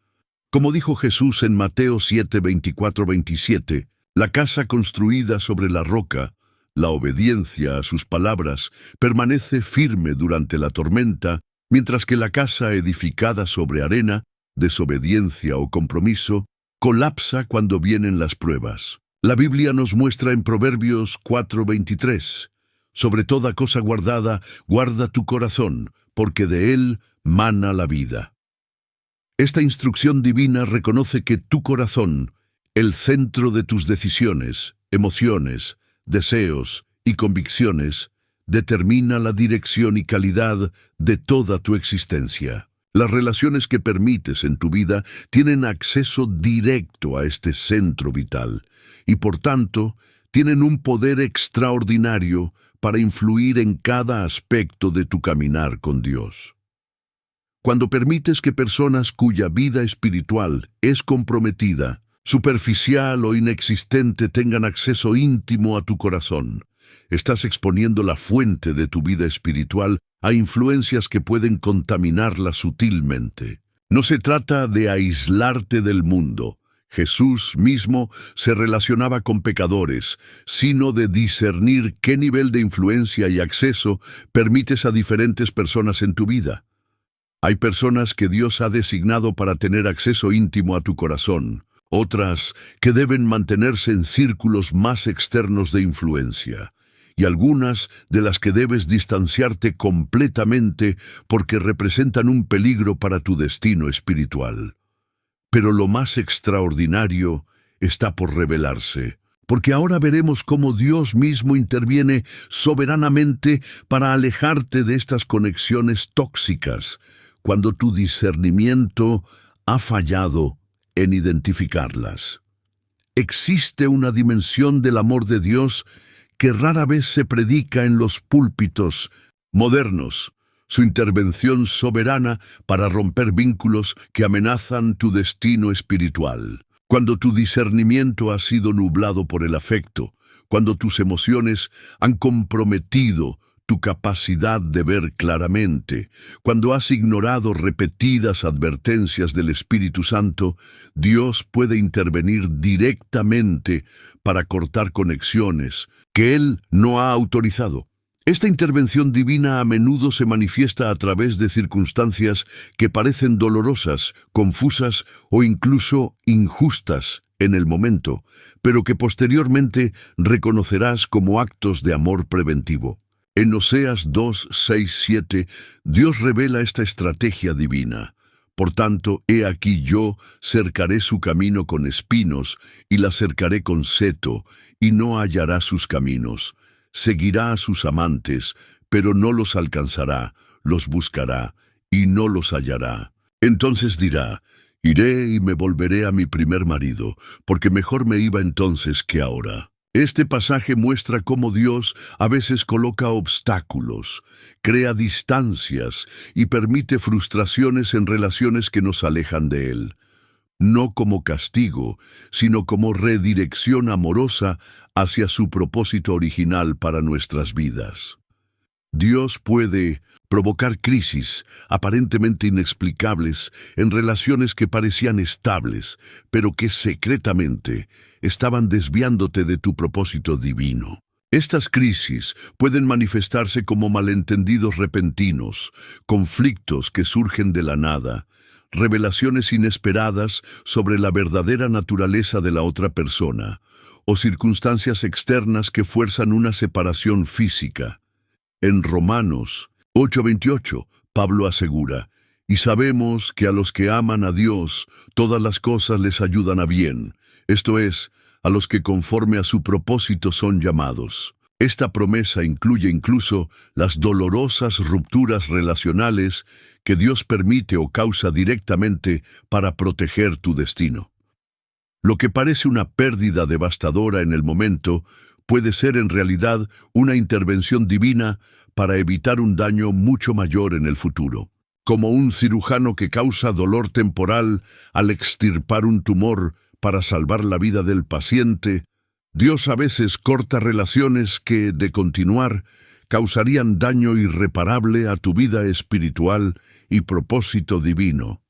Como dijo Jesús en Mateo 7, 24-27, la casa construida sobre la roca, la obediencia a sus palabras, permanece firme durante la tormenta, mientras que la casa edificada sobre arena, desobediencia o compromiso, colapsa cuando vienen las pruebas. La Biblia nos muestra en Proverbios 4:23, «Sobre toda cosa guardada, guarda tu corazón, porque de él mana la vida». Esta instrucción divina reconoce que tu corazón, el centro de tus decisiones, emociones, deseos y convicciones, determina la dirección y calidad de toda tu existencia. Las relaciones que permites en tu vida tienen acceso directo a este centro vital y, por tanto, tienen un poder extraordinario para influir en cada aspecto de tu caminar con Dios. Cuando permites que personas cuya vida espiritual es comprometida, superficial o inexistente tengan acceso íntimo a tu corazón, estás exponiendo la fuente de tu vida espiritual a influencias que pueden contaminarla sutilmente. No se trata de aislarte del mundo. Jesús mismo se relacionaba con pecadores, sino de discernir qué nivel de influencia y acceso permites a diferentes personas en tu vida. Hay personas que Dios ha designado para tener acceso íntimo a tu corazón, otras que deben mantenerse en círculos más externos de influencia, y algunas de las que debes distanciarte completamente porque representan un peligro para tu destino espiritual. Pero lo más extraordinario está por revelarse, porque ahora veremos cómo Dios mismo interviene soberanamente para alejarte de estas conexiones tóxicas, cuando tu discernimiento ha fallado en identificarlas. Existe una dimensión del amor de Dios que rara vez se predica en los púlpitos modernos, su intervención soberana para romper vínculos que amenazan tu destino espiritual. Cuando tu discernimiento ha sido nublado por el afecto, cuando tus emociones han comprometido tu capacidad de ver claramente. Cuando has ignorado repetidas advertencias del Espíritu Santo, Dios puede intervenir directamente para cortar conexiones que Él no ha autorizado. Esta intervención divina a menudo se manifiesta a través de circunstancias que parecen dolorosas, confusas o incluso injustas en el momento, pero que posteriormente reconocerás como actos de amor preventivo. En Oseas 2, 6, 7, Dios revela esta estrategia divina. Por tanto, he aquí yo cercaré su camino con espinos y la cercaré con seto, y no hallará sus caminos. Seguirá a sus amantes, pero no los alcanzará, los buscará, y no los hallará. Entonces dirá, iré y me volveré a mi primer marido, porque mejor me iba entonces que ahora. Este pasaje muestra cómo Dios a veces coloca obstáculos, crea distancias y permite frustraciones en relaciones que nos alejan de Él. No como castigo, sino como redirección amorosa hacia su propósito original para nuestras vidas. Dios puede provocar crisis aparentemente inexplicables en relaciones que parecían estables, pero que secretamente estaban desviándote de tu propósito divino. Estas crisis pueden manifestarse como malentendidos repentinos, conflictos que surgen de la nada, revelaciones inesperadas sobre la verdadera naturaleza de la otra persona, o circunstancias externas que fuerzan una separación física. En Romanos 8:28, Pablo asegura, y sabemos que a los que aman a Dios, todas las cosas les ayudan a bien, esto es, a los que conforme a su propósito son llamados. Esta promesa incluye incluso las dolorosas rupturas relacionales que Dios permite o causa directamente para proteger tu destino. Lo que parece una pérdida devastadora en el momento puede ser en realidad una intervención divina para evitar un daño mucho mayor en el futuro. Como un cirujano que causa dolor temporal al extirpar un tumor para salvar la vida del paciente, Dios a veces corta relaciones que, de continuar, causarían daño irreparable a tu vida espiritual y propósito divino.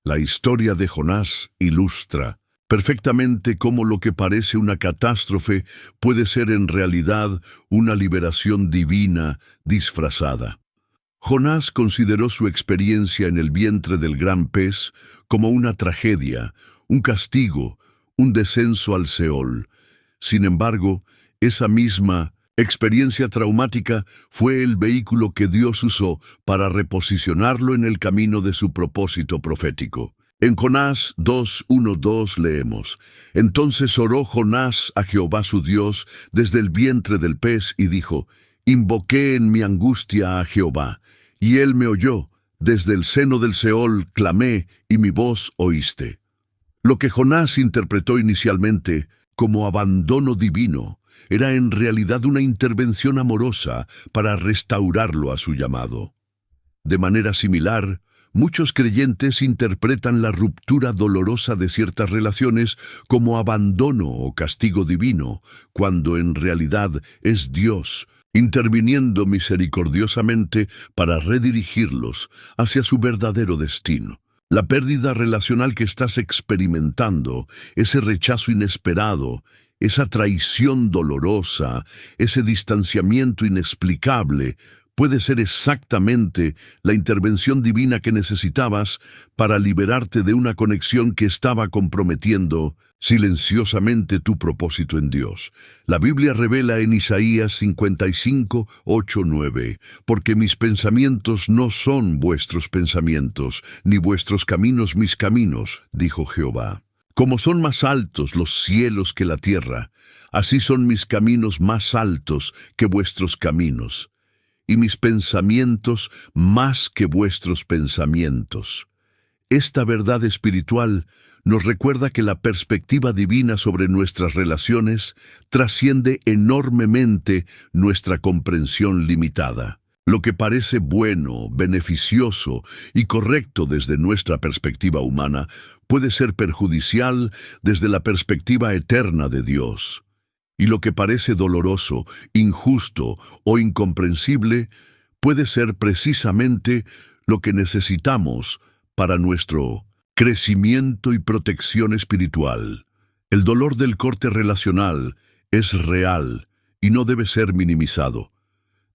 La historia de Jonás ilustra perfectamente cómo lo que parece una catástrofe puede ser en realidad una liberación divina disfrazada. Jonás consideró su experiencia en el vientre del gran pez como una tragedia, un castigo, un descenso al Seol. Sin embargo, esa misma experiencia traumática fue el vehículo que Dios usó para reposicionarlo en el camino de su propósito profético. En Jonás 2:1-2 leemos, entonces oró Jonás a Jehová su Dios desde el vientre del pez y dijo, invoqué en mi angustia a Jehová, y él me oyó, desde el seno del Seol clamé, y mi voz oíste. Lo que Jonás interpretó inicialmente como abandono divino era en realidad una intervención amorosa para restaurarlo a su llamado. De manera similar, muchos creyentes interpretan la ruptura dolorosa de ciertas relaciones como abandono o castigo divino, cuando en realidad es Dios interviniendo misericordiosamente para redirigirlos hacia su verdadero destino. La pérdida relacional que estás experimentando, ese rechazo inesperado, esa traición dolorosa, ese distanciamiento inexplicable, puede ser exactamente la intervención divina que necesitabas para liberarte de una conexión que estaba comprometiendo silenciosamente tu propósito en Dios. La Biblia revela en Isaías 55:8-9, porque mis pensamientos no son vuestros pensamientos, ni vuestros caminos mis caminos, dijo Jehová. Como son más altos los cielos que la tierra, así son mis caminos más altos que vuestros caminos, y mis pensamientos más que vuestros pensamientos. Esta verdad espiritual nos recuerda que la perspectiva divina sobre nuestras relaciones trasciende enormemente nuestra comprensión limitada. Lo que parece bueno, beneficioso y correcto desde nuestra perspectiva humana puede ser perjudicial desde la perspectiva eterna de Dios. Y lo que parece doloroso, injusto o incomprensible puede ser precisamente lo que necesitamos para nuestro crecimiento y protección espiritual. El dolor del corte relacional es real y no debe ser minimizado.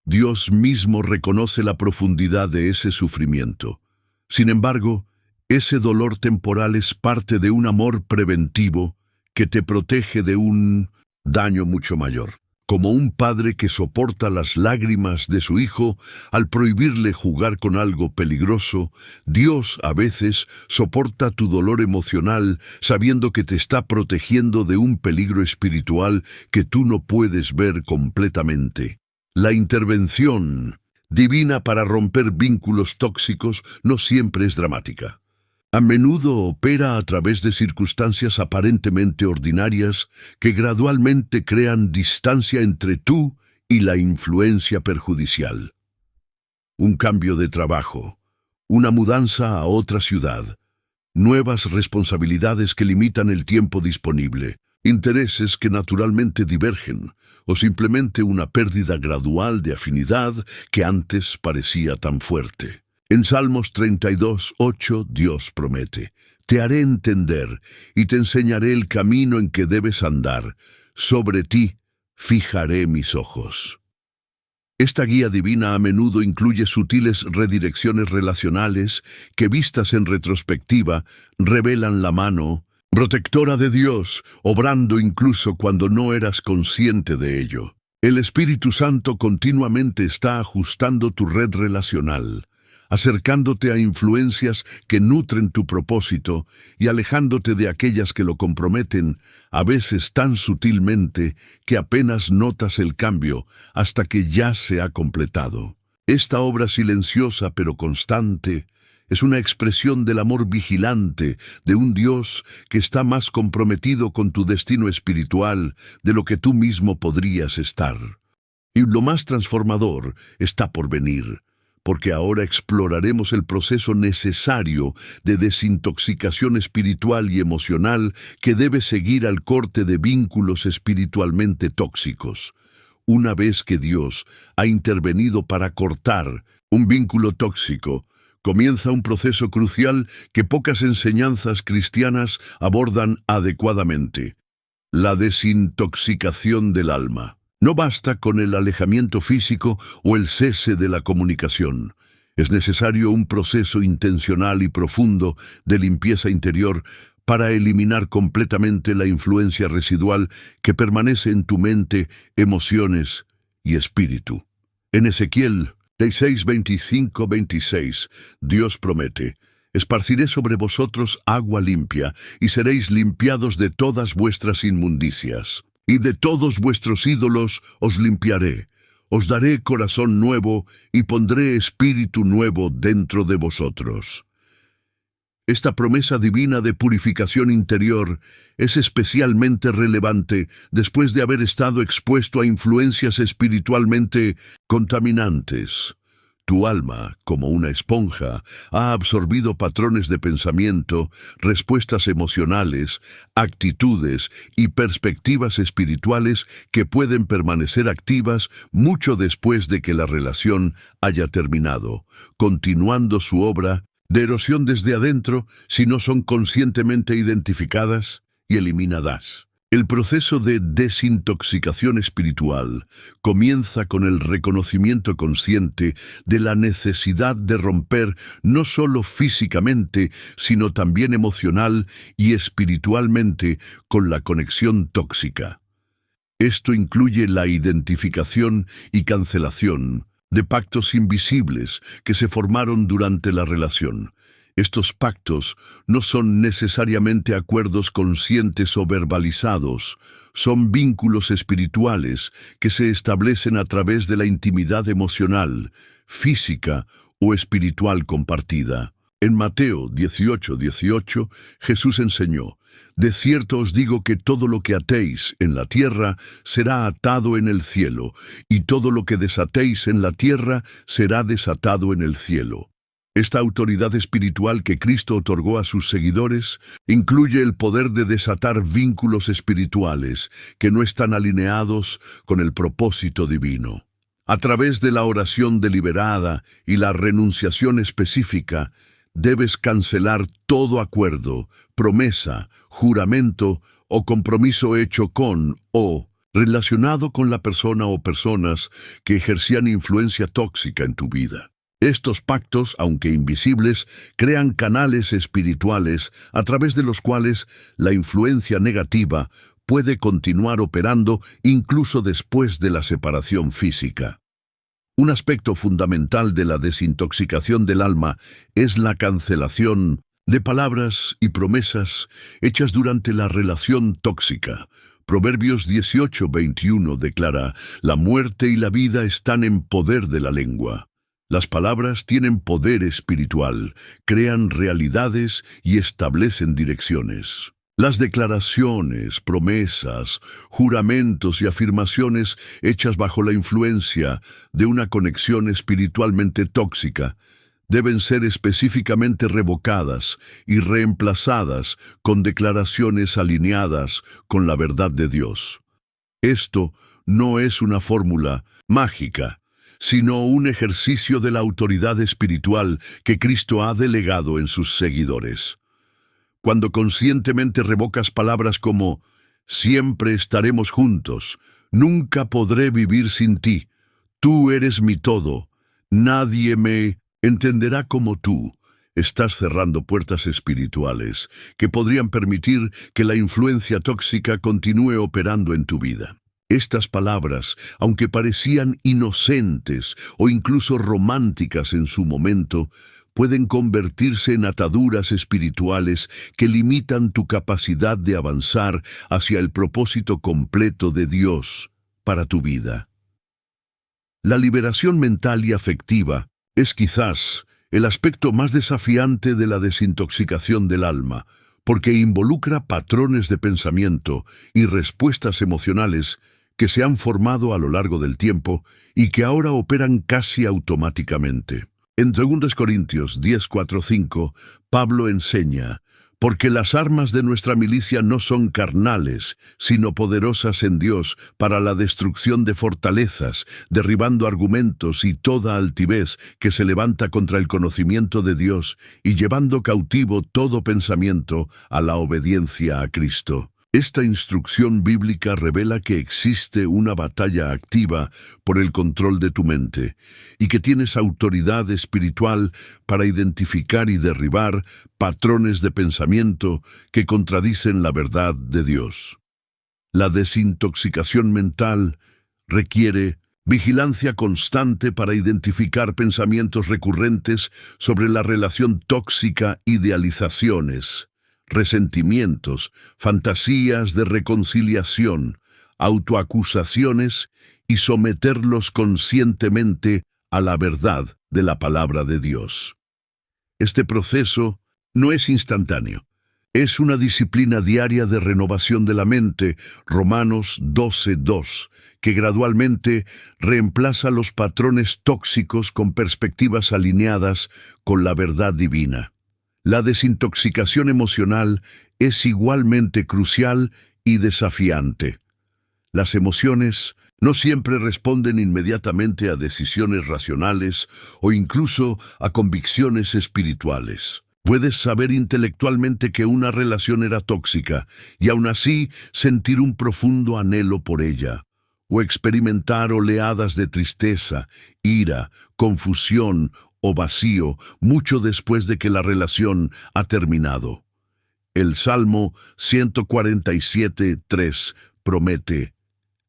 Dios mismo reconoce la profundidad de ese sufrimiento. Sin embargo, ese dolor temporal es parte de un amor preventivo que te protege de un daño mucho mayor. Como un padre que soporta las lágrimas de su hijo al prohibirle jugar con algo peligroso, Dios a veces soporta tu dolor emocional sabiendo que te está protegiendo de un peligro espiritual que tú no puedes ver completamente. La intervención divina para romper vínculos tóxicos no siempre es dramática. A menudo opera a través de circunstancias aparentemente ordinarias que gradualmente crean distancia entre tú y la influencia perjudicial. Un cambio de trabajo, una mudanza a otra ciudad, nuevas responsabilidades que limitan el tiempo disponible, intereses que naturalmente divergen, o simplemente una pérdida gradual de afinidad que antes parecía tan fuerte. En Salmos 32:8 Dios promete: «Te haré entender y te enseñaré el camino en que debes andar. Sobre ti fijaré mis ojos». Esta guía divina a menudo incluye sutiles redirecciones relacionales que, vistas en retrospectiva, revelan la mano protectora de Dios, obrando incluso cuando no eras consciente de ello. El Espíritu Santo continuamente está ajustando tu red relacional, acercándote a influencias que nutren tu propósito y alejándote de aquellas que lo comprometen, a veces tan sutilmente que apenas notas el cambio hasta que ya se ha completado. Esta obra silenciosa pero constante es una expresión del amor vigilante de un Dios que está más comprometido con tu destino espiritual de lo que tú mismo podrías estar. Y lo más transformador está por venir, porque ahora exploraremos el proceso necesario de desintoxicación espiritual y emocional que debe seguir al corte de vínculos espiritualmente tóxicos. Una vez que Dios ha intervenido para cortar un vínculo tóxico, comienza un proceso crucial que pocas enseñanzas cristianas abordan adecuadamente: la desintoxicación del alma. No basta con el alejamiento físico o el cese de la comunicación. Es necesario un proceso intencional y profundo de limpieza interior para eliminar completamente la influencia residual que permanece en tu mente, emociones y espíritu. En Ezequiel 6:25-26, Dios promete: «Esparciré sobre vosotros agua limpia, y seréis limpiados de todas vuestras inmundicias. Y de todos vuestros ídolos os limpiaré. Os daré corazón nuevo, y pondré espíritu nuevo dentro de vosotros». Esta promesa divina de purificación interior es especialmente relevante después de haber estado expuesto a influencias espiritualmente contaminantes. Tu alma, como una esponja, ha absorbido patrones de pensamiento, respuestas emocionales, actitudes y perspectivas espirituales que pueden permanecer activas mucho después de que la relación haya terminado, continuando su obra de erosión desde adentro si no son conscientemente identificadas y eliminadas. El proceso de desintoxicación espiritual comienza con el reconocimiento consciente de la necesidad de romper no solo físicamente, sino también emocional y espiritualmente con la conexión tóxica. Esto incluye la identificación y cancelación de pactos invisibles que se formaron durante la relación. Estos pactos no son necesariamente acuerdos conscientes o verbalizados, son vínculos espirituales que se establecen a través de la intimidad emocional, física o espiritual compartida. En Mateo 18:18, Jesús enseñó: «De cierto os digo que todo lo que atéis en la tierra será atado en el cielo, y todo lo que desatéis en la tierra será desatado en el cielo». Esta autoridad espiritual que Cristo otorgó a sus seguidores incluye el poder de desatar vínculos espirituales que no están alineados con el propósito divino. A través de la oración deliberada y la renunciación específica, debes cancelar todo acuerdo, promesa, juramento o compromiso hecho con o relacionado con la persona o personas que ejercían influencia tóxica en tu vida. Estos pactos, aunque invisibles, crean canales espirituales a través de los cuales la influencia negativa puede continuar operando incluso después de la separación física. Un aspecto fundamental de la desintoxicación del alma es la cancelación de palabras y promesas hechas durante la relación tóxica. Proverbios 18:21 declara: «La muerte y la vida están en poder de la lengua». Las palabras tienen poder espiritual, crean realidades y establecen direcciones. Las declaraciones, promesas, juramentos y afirmaciones hechas bajo la influencia de una conexión espiritualmente tóxica deben ser específicamente revocadas y reemplazadas con declaraciones alineadas con la verdad de Dios. Esto no es una fórmula mágica, sino un ejercicio de la autoridad espiritual que Cristo ha delegado en sus seguidores. Cuando conscientemente revocas palabras como «siempre estaremos juntos», «nunca podré vivir sin ti», «tú eres mi todo», «nadie me entenderá como tú», estás cerrando puertas espirituales que podrían permitir que la influencia tóxica continúe operando en tu vida. Estas palabras, aunque parecían inocentes o incluso románticas en su momento, pueden convertirse en ataduras espirituales que limitan tu capacidad de avanzar hacia el propósito completo de Dios para tu vida. La liberación mental y afectiva es quizás el aspecto más desafiante de la desintoxicación del alma, porque involucra patrones de pensamiento y respuestas emocionales que se han formado a lo largo del tiempo y que ahora operan casi automáticamente. En 2 Corintios 10:4-5, Pablo enseña: «Porque las armas de nuestra milicia no son carnales, sino poderosas en Dios para la destrucción de fortalezas, derribando argumentos y toda altivez que se levanta contra el conocimiento de Dios y llevando cautivo todo pensamiento a la obediencia a Cristo». Esta instrucción bíblica revela que existe una batalla activa por el control de tu mente y que tienes autoridad espiritual para identificar y derribar patrones de pensamiento que contradicen la verdad de Dios. La desintoxicación mental requiere vigilancia constante para identificar pensamientos recurrentes sobre la relación tóxica, idealizaciones, resentimientos, fantasías de reconciliación, autoacusaciones y someterlos conscientemente a la verdad de la palabra de Dios. Este proceso no es instantáneo. Es una disciplina diaria de renovación de la mente, Romanos 12:2, que gradualmente reemplaza los patrones tóxicos con perspectivas alineadas con la verdad divina. La desintoxicación emocional es igualmente crucial y desafiante. Las emociones no siempre responden inmediatamente a decisiones racionales o incluso a convicciones espirituales. Puedes saber intelectualmente que una relación era tóxica y aún así sentir un profundo anhelo por ella, o experimentar oleadas de tristeza, ira, confusión o vacío mucho después de que la relación ha terminado. El Salmo 147:3 promete: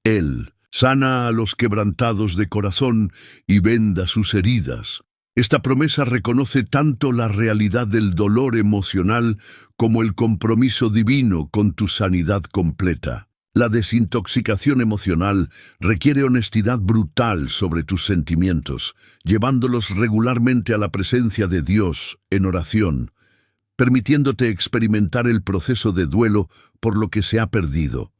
«Él sana a los quebrantados de corazón y venda sus heridas». Esta promesa reconoce tanto la realidad del dolor emocional como el compromiso divino con tu sanidad completa. La desintoxicación emocional requiere honestidad brutal sobre tus sentimientos, llevándolos regularmente a la presencia de Dios en oración, permitiéndote experimentar el proceso de duelo por lo que se ha perdido,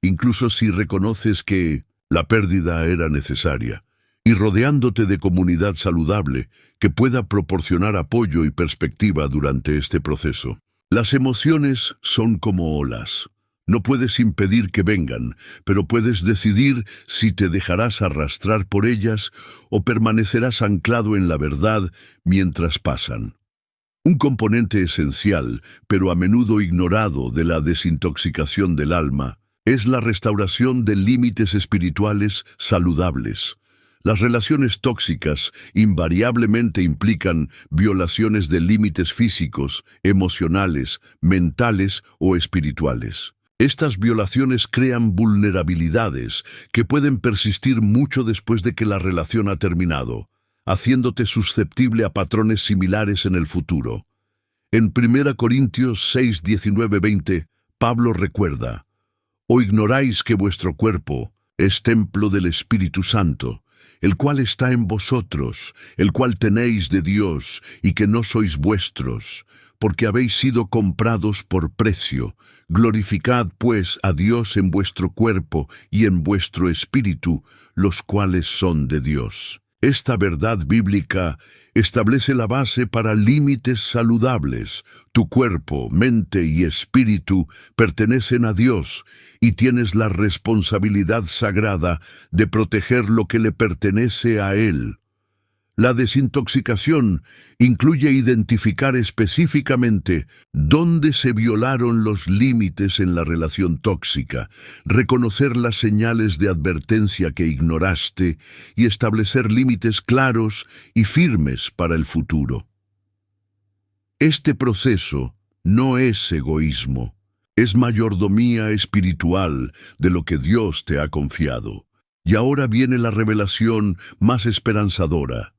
incluso si reconoces que la pérdida era necesaria, y rodeándote de comunidad saludable que pueda proporcionar apoyo y perspectiva durante este proceso. Las emociones son como olas. No puedes impedir que vengan, pero puedes decidir si te dejarás arrastrar por ellas o permanecerás anclado en la verdad mientras pasan. Un componente esencial, pero a menudo ignorado de la desintoxicación del alma, es la restauración de límites espirituales saludables. Las relaciones tóxicas invariablemente implican violaciones de límites físicos, emocionales, mentales o espirituales. Estas violaciones crean vulnerabilidades que pueden persistir mucho después de que la relación ha terminado, haciéndote susceptible a patrones similares en el futuro. En 1 Corintios 6, 19, 20, Pablo recuerda: «¿O ignoráis que vuestro cuerpo es templo del Espíritu Santo, el cual está en vosotros, el cual tenéis de Dios, y que no sois vuestros, porque habéis sido comprados por precio? Glorificad, pues, a Dios en vuestro cuerpo y en vuestro espíritu, los cuales son de Dios». Esta verdad bíblica establece la base para límites saludables. Tu cuerpo, mente y espíritu pertenecen a Dios y tienes la responsabilidad sagrada de proteger lo que le pertenece a Él. La desintoxicación incluye identificar específicamente dónde se violaron los límites en la relación tóxica, reconocer las señales de advertencia que ignoraste y establecer límites claros y firmes para el futuro. Este proceso no es egoísmo, es mayordomía espiritual de lo que Dios te ha confiado. Y ahora viene la revelación más esperanzadora.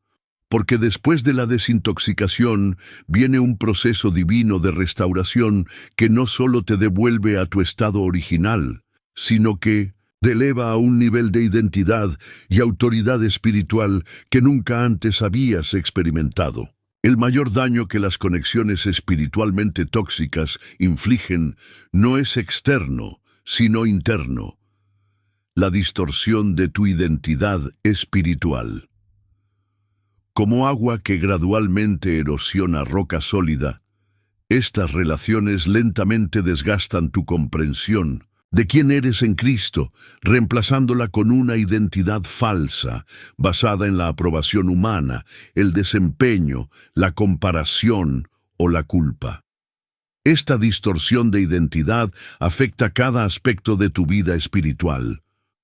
Porque después de la desintoxicación viene un proceso divino de restauración que no solo te devuelve a tu estado original, sino que te eleva a un nivel de identidad y autoridad espiritual que nunca antes habías experimentado. El mayor daño que las conexiones espiritualmente tóxicas infligen no es externo, sino interno: la distorsión de tu identidad espiritual. Como agua que gradualmente erosiona roca sólida, estas relaciones lentamente desgastan tu comprensión de quién eres en Cristo, reemplazándola con una identidad falsa, basada en la aprobación humana, el desempeño, la comparación o la culpa. Esta distorsión de identidad afecta cada aspecto de tu vida espiritual: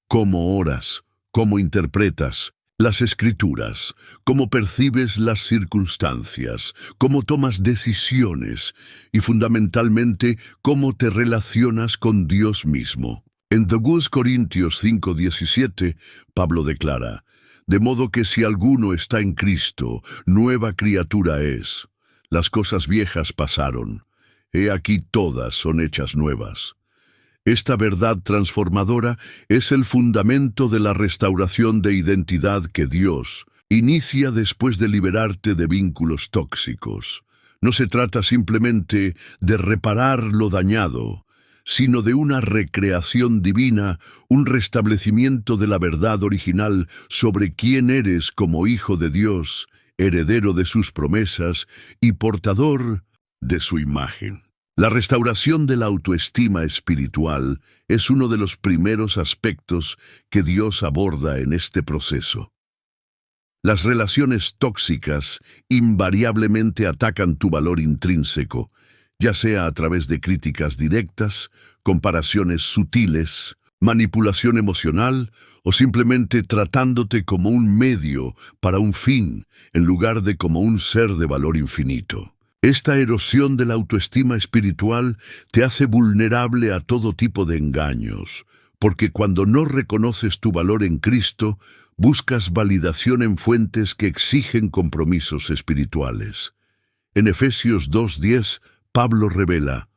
cómo oras, cómo interpretas las Escrituras, cómo percibes las circunstancias, cómo tomas decisiones y, fundamentalmente, cómo te relacionas con Dios mismo. En 2 Corintios 5:17, Pablo declara: «De modo que si alguno está en Cristo, nueva criatura es. Las cosas viejas pasaron. He aquí todas son hechas nuevas». Esta verdad transformadora es el fundamento de la restauración de identidad que Dios inicia después de liberarte de vínculos tóxicos. No se trata simplemente de reparar lo dañado, sino de una recreación divina, un restablecimiento de la verdad original sobre quién eres como hijo de Dios, heredero de sus promesas y portador de su imagen. La restauración de la autoestima espiritual es uno de los primeros aspectos que Dios aborda en este proceso. Las relaciones tóxicas invariablemente atacan tu valor intrínseco, ya sea a través de críticas directas, comparaciones sutiles, manipulación emocional o simplemente tratándote como un medio para un fin en lugar de como un ser de valor infinito. Esta erosión de la autoestima espiritual te hace vulnerable a todo tipo de engaños, porque cuando no reconoces tu valor en Cristo, buscas validación en fuentes que exigen compromisos espirituales. En Efesios 2:10, Pablo revela: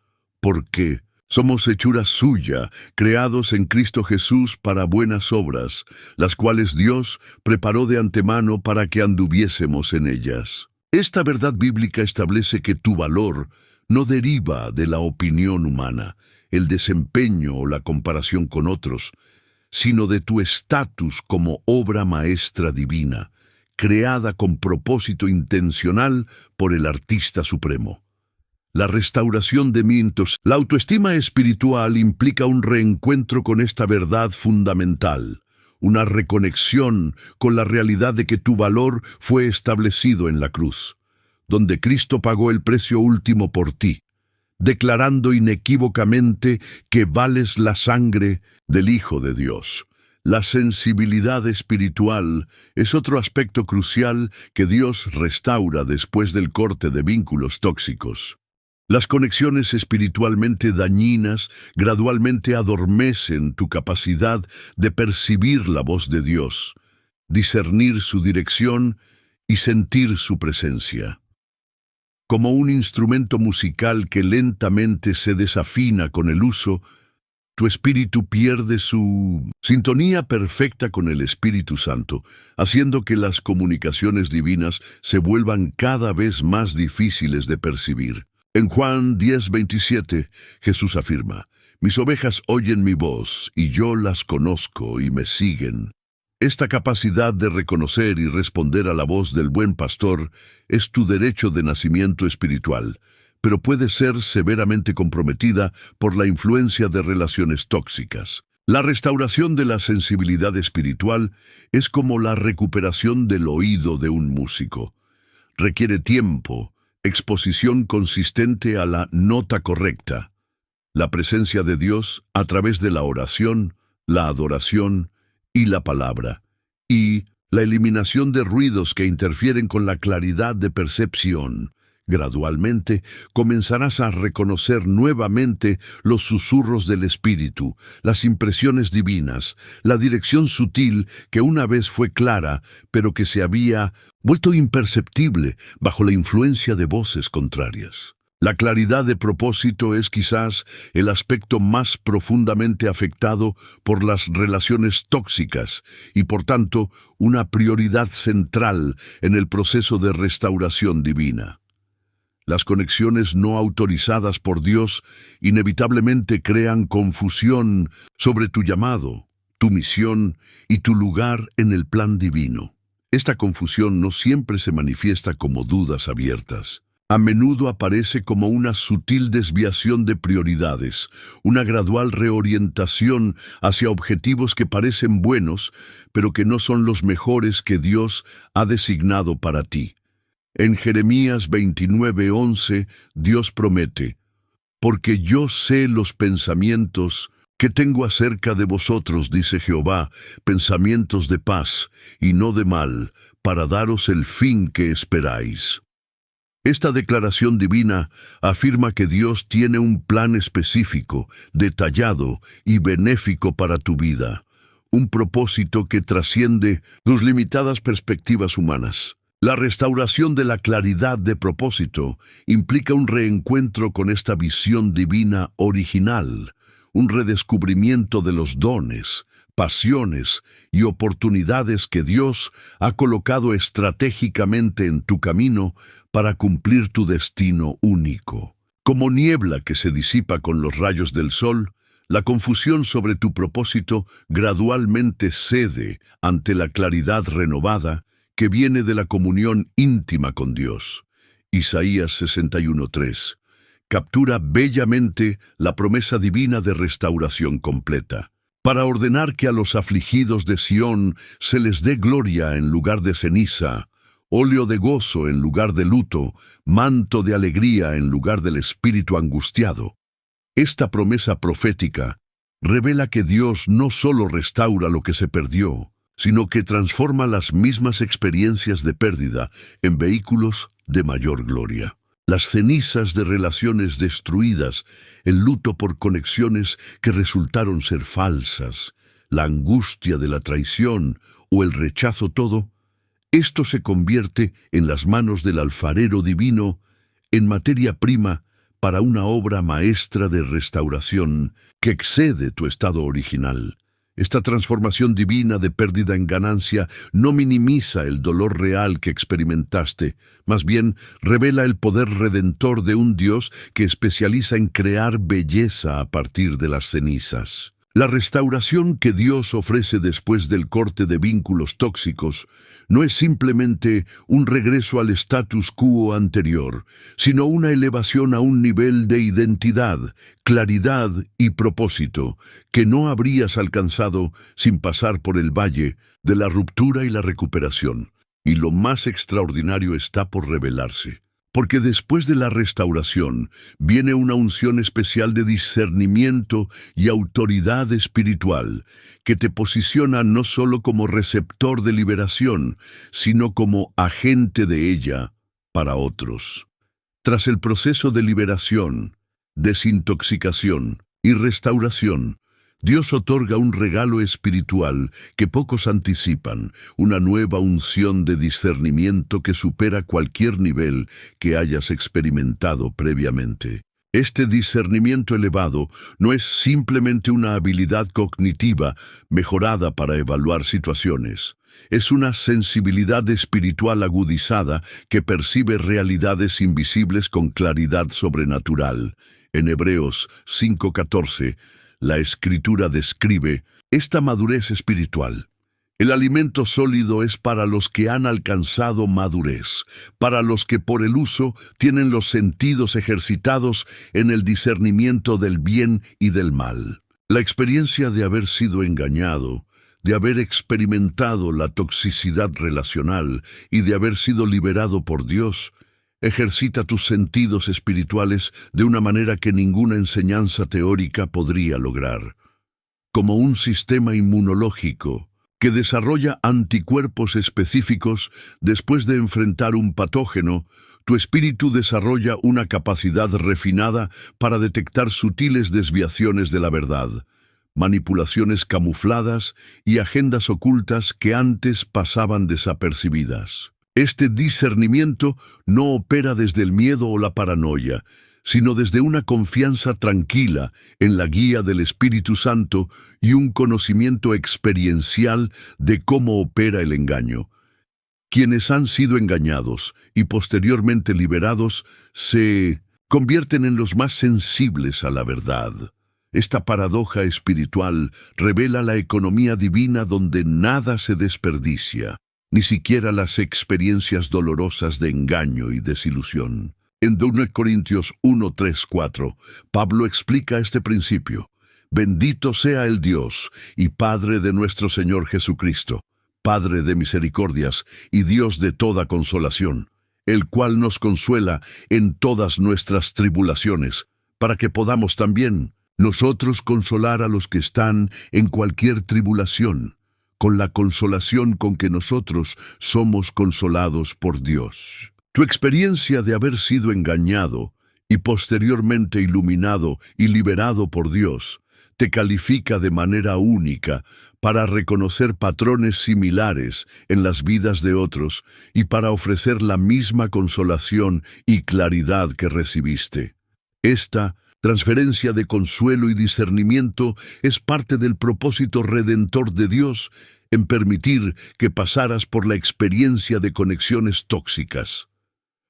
«Porque somos hechura suya, creados en Cristo Jesús para buenas obras, las cuales Dios preparó de antemano para que anduviésemos en ellas». Esta verdad bíblica establece que tu valor no deriva de la opinión humana, el desempeño o la comparación con otros, sino de tu estatus como obra maestra divina, creada con propósito intencional por el artista supremo. La restauración de mitos. La autoestima espiritual implica un reencuentro con esta verdad fundamental, una reconexión con la realidad de que tu valor fue establecido en la cruz, donde Cristo pagó el precio último por ti, declarando inequívocamente que vales la sangre del Hijo de Dios. La sensibilidad espiritual es otro aspecto crucial que Dios restaura después del corte de vínculos tóxicos. Las conexiones espiritualmente dañinas gradualmente adormecen tu capacidad de percibir la voz de Dios, discernir su dirección y sentir su presencia. Como un instrumento musical que lentamente se desafina con el uso, tu espíritu pierde su sintonía perfecta con el Espíritu Santo, haciendo que las comunicaciones divinas se vuelvan cada vez más difíciles de percibir. En Juan 10:27, Jesús afirma: «Mis ovejas oyen mi voz, y yo las conozco y me siguen». Esta capacidad de reconocer y responder a la voz del buen pastor es tu derecho de nacimiento espiritual, pero puede ser severamente comprometida por la influencia de relaciones tóxicas. La restauración de la sensibilidad espiritual es como la recuperación del oído de un músico. Requiere tiempo, exposición consistente a la nota correcta, la presencia de Dios a través de la oración, la adoración y la palabra, y la eliminación de ruidos que interfieren con la claridad de percepción. Gradualmente comenzarás a reconocer nuevamente los susurros del Espíritu, las impresiones divinas, la dirección sutil que una vez fue clara, pero que se había vuelto imperceptible bajo la influencia de voces contrarias. La claridad de propósito es quizás el aspecto más profundamente afectado por las relaciones tóxicas y, por tanto, una prioridad central en el proceso de restauración divina. Las conexiones no autorizadas por Dios inevitablemente crean confusión sobre tu llamado, tu misión y tu lugar en el plan divino. Esta confusión no siempre se manifiesta como dudas abiertas. A menudo aparece como una sutil desviación de prioridades, una gradual reorientación hacia objetivos que parecen buenos, pero que no son los mejores que Dios ha designado para ti. En Jeremías 29:11, Dios promete: «Porque yo sé los pensamientos que tengo acerca de vosotros, dice Jehová, pensamientos de paz y no de mal, para daros el fin que esperáis». Esta declaración divina afirma que Dios tiene un plan específico, detallado y benéfico para tu vida, un propósito que trasciende tus limitadas perspectivas humanas. La restauración de la claridad de propósito implica un reencuentro con esta visión divina original, un redescubrimiento de los dones, pasiones y oportunidades que Dios ha colocado estratégicamente en tu camino para cumplir tu destino único. Como niebla que se disipa con los rayos del sol, la confusión sobre tu propósito gradualmente cede ante la claridad renovada que viene de la comunión íntima con Dios. Isaías 61:3 captura bellamente la promesa divina de restauración completa, para ordenar que a los afligidos de Sión se les dé gloria en lugar de ceniza, óleo de gozo en lugar de luto, manto de alegría en lugar del espíritu angustiado. Esta promesa profética revela que Dios no solo restaura lo que se perdió, sino que transforma las mismas experiencias de pérdida en vehículos de mayor gloria. Las cenizas de relaciones destruidas, el luto por conexiones que resultaron ser falsas, la angustia de la traición o el rechazo todo, esto se convierte en las manos del alfarero divino en materia prima para una obra maestra de restauración que excede tu estado original. Esta transformación divina de pérdida en ganancia no minimiza el dolor real que experimentaste, más bien revela el poder redentor de un Dios que especializa en crear belleza a partir de las cenizas. La restauración que Dios ofrece después del corte de vínculos tóxicos no es simplemente un regreso al status quo anterior, sino una elevación a un nivel de identidad, claridad y propósito que no habrías alcanzado sin pasar por el valle de la ruptura y la recuperación. Y lo más extraordinario está por revelarse. Porque después de la restauración viene una unción especial de discernimiento y autoridad espiritual que te posiciona no solo como receptor de liberación, sino como agente de ella para otros. Tras el proceso de liberación, desintoxicación y restauración, Dios otorga un regalo espiritual que pocos anticipan, una nueva unción de discernimiento que supera cualquier nivel que hayas experimentado previamente. Este discernimiento elevado no es simplemente una habilidad cognitiva mejorada para evaluar situaciones. Es una sensibilidad espiritual agudizada que percibe realidades invisibles con claridad sobrenatural. En Hebreos 5:14, la Escritura describe esta madurez espiritual. El alimento sólido es para los que han alcanzado madurez, para los que por el uso tienen los sentidos ejercitados en el discernimiento del bien y del mal. La experiencia de haber sido engañado, de haber experimentado la toxicidad relacional y de haber sido liberado por Dios, ejercita tus sentidos espirituales de una manera que ninguna enseñanza teórica podría lograr. Como un sistema inmunológico que desarrolla anticuerpos específicos después de enfrentar un patógeno, tu espíritu desarrolla una capacidad refinada para detectar sutiles desviaciones de la verdad, manipulaciones camufladas y agendas ocultas que antes pasaban desapercibidas. Este discernimiento no opera desde el miedo o la paranoia, sino desde una confianza tranquila en la guía del Espíritu Santo y un conocimiento experiencial de cómo opera el engaño. Quienes han sido engañados y posteriormente liberados se convierten en los más sensibles a la verdad. Esta paradoja espiritual revela la economía divina donde nada se desperdicia, ni siquiera las experiencias dolorosas de engaño y desilusión. En 2 Corintios 1:3-4, Pablo explica este principio. Bendito sea el Dios y Padre de nuestro Señor Jesucristo, Padre de misericordias y Dios de toda consolación, el cual nos consuela en todas nuestras tribulaciones, para que podamos también nosotros consolar a los que están en cualquier tribulación, con la consolación con que nosotros somos consolados por Dios. Tu experiencia de haber sido engañado y posteriormente iluminado y liberado por Dios te califica de manera única para reconocer patrones similares en las vidas de otros y para ofrecer la misma consolación y claridad que recibiste. Esta transferencia de consuelo y discernimiento es parte del propósito redentor de Dios en permitir que pasaras por la experiencia de conexiones tóxicas.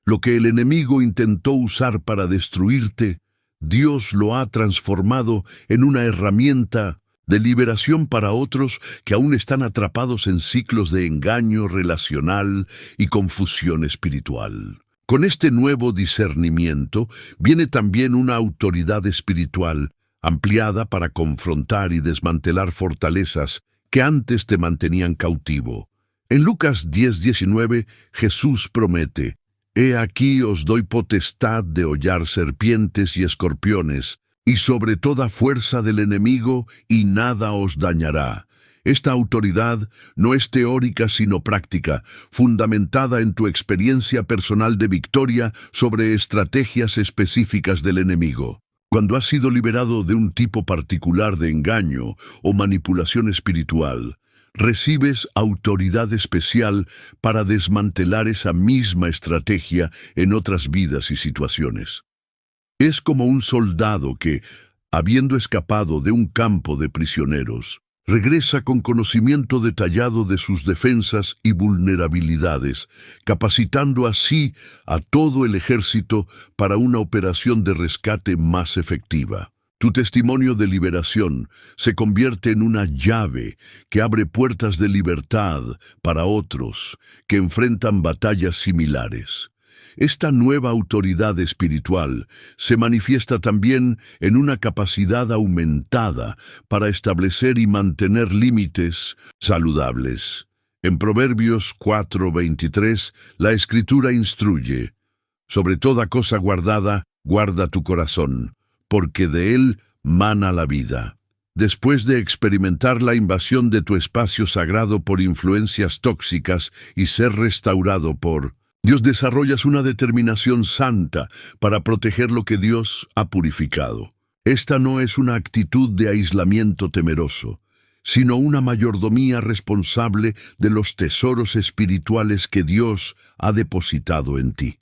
Lo que el enemigo intentó usar para destruirte, Dios lo ha transformado en una herramienta de liberación para otros que aún están atrapados en ciclos de engaño relacional y confusión espiritual. Con este nuevo discernimiento viene también una autoridad espiritual ampliada para confrontar y desmantelar fortalezas que antes te mantenían cautivo. En Lucas 10:19, Jesús promete: He aquí os doy potestad de hollar serpientes y escorpiones, y sobre toda fuerza del enemigo, y nada os dañará. Esta autoridad no es teórica sino práctica, fundamentada en tu experiencia personal de victoria sobre estrategias específicas del enemigo. Cuando has sido liberado de un tipo particular de engaño o manipulación espiritual, recibes autoridad especial para desmantelar esa misma estrategia en otras vidas y situaciones. Es como un soldado que, habiendo escapado de un campo de prisioneros, regresa con conocimiento detallado de sus defensas y vulnerabilidades, capacitando así a todo el ejército para una operación de rescate más efectiva. Tu testimonio de liberación se convierte en una llave que abre puertas de libertad para otros que enfrentan batallas similares. Esta nueva autoridad espiritual se manifiesta también en una capacidad aumentada para establecer y mantener límites saludables. En Proverbios 4:23, la Escritura instruye: sobre toda cosa guardada, guarda tu corazón, porque de él mana la vida. Después de experimentar la invasión de tu espacio sagrado por influencias tóxicas y ser restaurado por Dios, desarrollas una determinación santa para proteger lo que Dios ha purificado. Esta no es una actitud de aislamiento temeroso, sino una mayordomía responsable de los tesoros espirituales que Dios ha depositado en ti.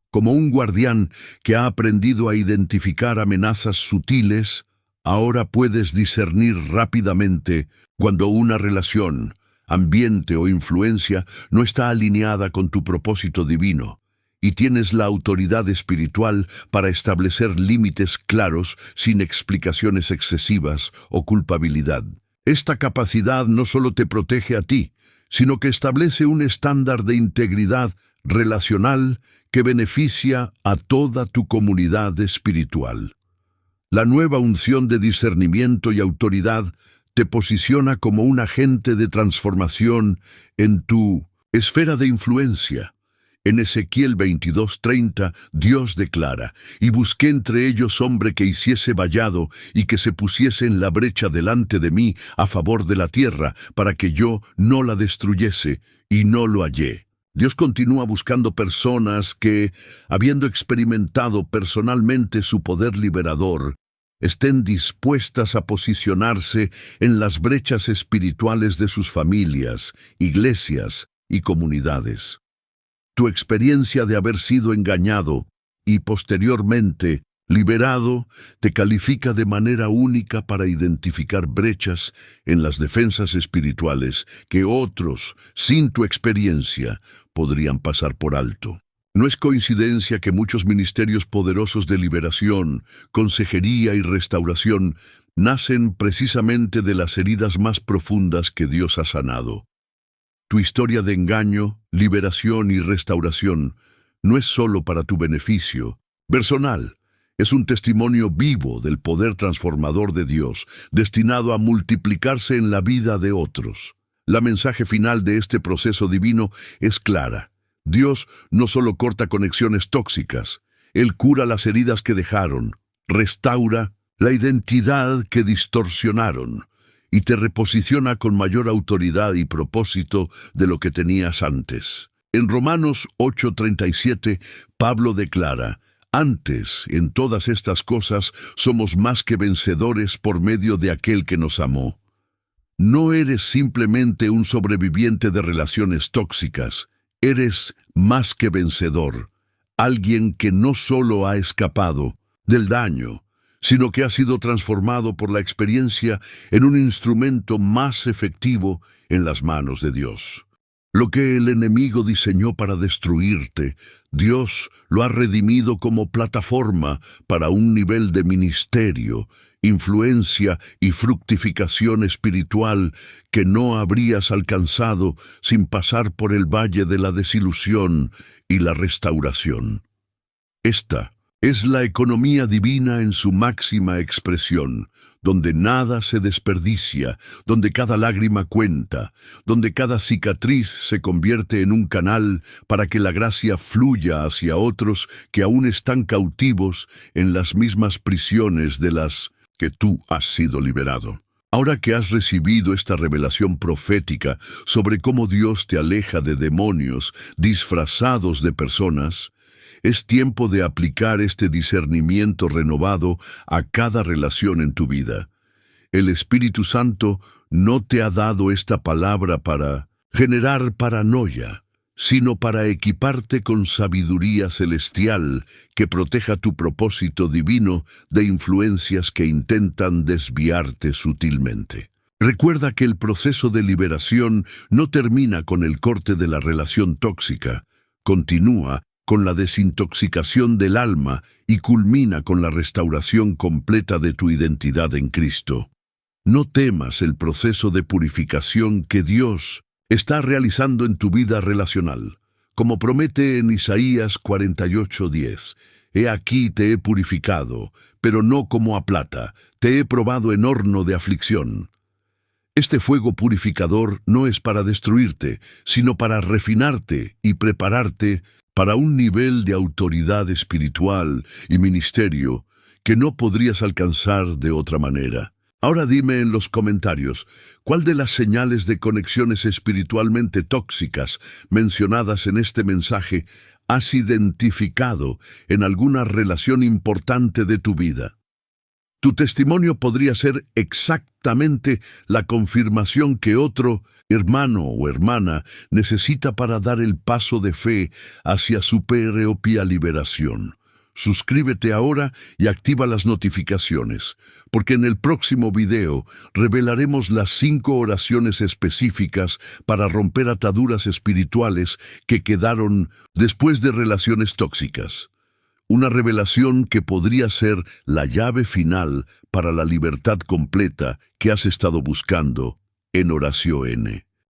Como un guardián que ha aprendido a identificar amenazas sutiles, ahora puedes discernir rápidamente cuando una relación, ambiente o influencia no está alineada con tu propósito divino, y tienes la autoridad espiritual para establecer límites claros sin explicaciones excesivas o culpabilidad. Esta capacidad no solo te protege a ti, sino que establece un estándar de integridad relacional que beneficia a toda tu comunidad espiritual. La nueva unción de discernimiento y autoridad te posiciona como un agente de transformación en tu esfera de influencia. En Ezequiel 22:30, Dios declara: «Y busqué entre ellos hombre que hiciese vallado y que se pusiese en la brecha delante de mí a favor de la tierra, para que yo no la destruyese, y no lo hallé». Dios continúa buscando personas que, habiendo experimentado personalmente su poder liberador, estén dispuestas a posicionarse en las brechas espirituales de sus familias, iglesias y comunidades. Tu experiencia de haber sido engañado y posteriormente liberado te califica de manera única para identificar brechas en las defensas espirituales que otros, sin tu experiencia, podrían pasar por alto. No es coincidencia que muchos ministerios poderosos de liberación, consejería y restauración nacen precisamente de las heridas más profundas que Dios ha sanado. Tu historia de engaño, liberación y restauración no es solo para tu beneficio personal, es un testimonio vivo del poder transformador de Dios, destinado a multiplicarse en la vida de otros. La mensaje final de este proceso divino es clara. Dios no solo corta conexiones tóxicas, Él cura las heridas que dejaron, restaura la identidad que distorsionaron y te reposiciona con mayor autoridad y propósito de lo que tenías antes. En Romanos 8:37, Pablo declara: «Antes, en todas estas cosas, somos más que vencedores por medio de aquel que nos amó». No eres simplemente un sobreviviente de relaciones tóxicas, eres más que vencedor, alguien que no solo ha escapado del daño, sino que ha sido transformado por la experiencia en un instrumento más efectivo en las manos de Dios. Lo que el enemigo diseñó para destruirte, Dios lo ha redimido como plataforma para un nivel de ministerio, influencia y fructificación espiritual que no habrías alcanzado sin pasar por el valle de la desilusión y la restauración. Esta es la economía divina en su máxima expresión, donde nada se desperdicia, donde cada lágrima cuenta, donde cada cicatriz se convierte en un canal para que la gracia fluya hacia otros que aún están cautivos en las mismas prisiones de las que tú has sido liberado. Ahora que has recibido esta revelación profética sobre cómo Dios te aleja de demonios disfrazados de personas, es tiempo de aplicar este discernimiento renovado a cada relación en tu vida. El Espíritu Santo no te ha dado esta palabra para generar paranoia, sino para equiparte con sabiduría celestial que proteja tu propósito divino de influencias que intentan desviarte sutilmente. Recuerda que el proceso de liberación no termina con el corte de la relación tóxica, continúa con la desintoxicación del alma y culmina con la restauración completa de tu identidad en Cristo. No temas el proceso de purificación que Dios está realizando en tu vida relacional. Como promete en Isaías 48:10, «He aquí te he purificado, pero no como a plata, te he probado en horno de aflicción». Este fuego purificador no es para destruirte, sino para refinarte y prepararte para un nivel de autoridad espiritual y ministerio que no podrías alcanzar de otra manera. Ahora dime en los comentarios, ¿cuál de las señales de conexiones espiritualmente tóxicas mencionadas en este mensaje has identificado en alguna relación importante de tu vida? Tu testimonio podría ser exactamente la confirmación que otro hermano o hermana necesita para dar el paso de fe hacia su propia liberación. Suscríbete ahora y activa las notificaciones, porque en el próximo video revelaremos las 5 oraciones específicas para romper ataduras espirituales que quedaron después de relaciones tóxicas. Una revelación que podría ser la llave final para la libertad completa que has estado buscando en Oración N.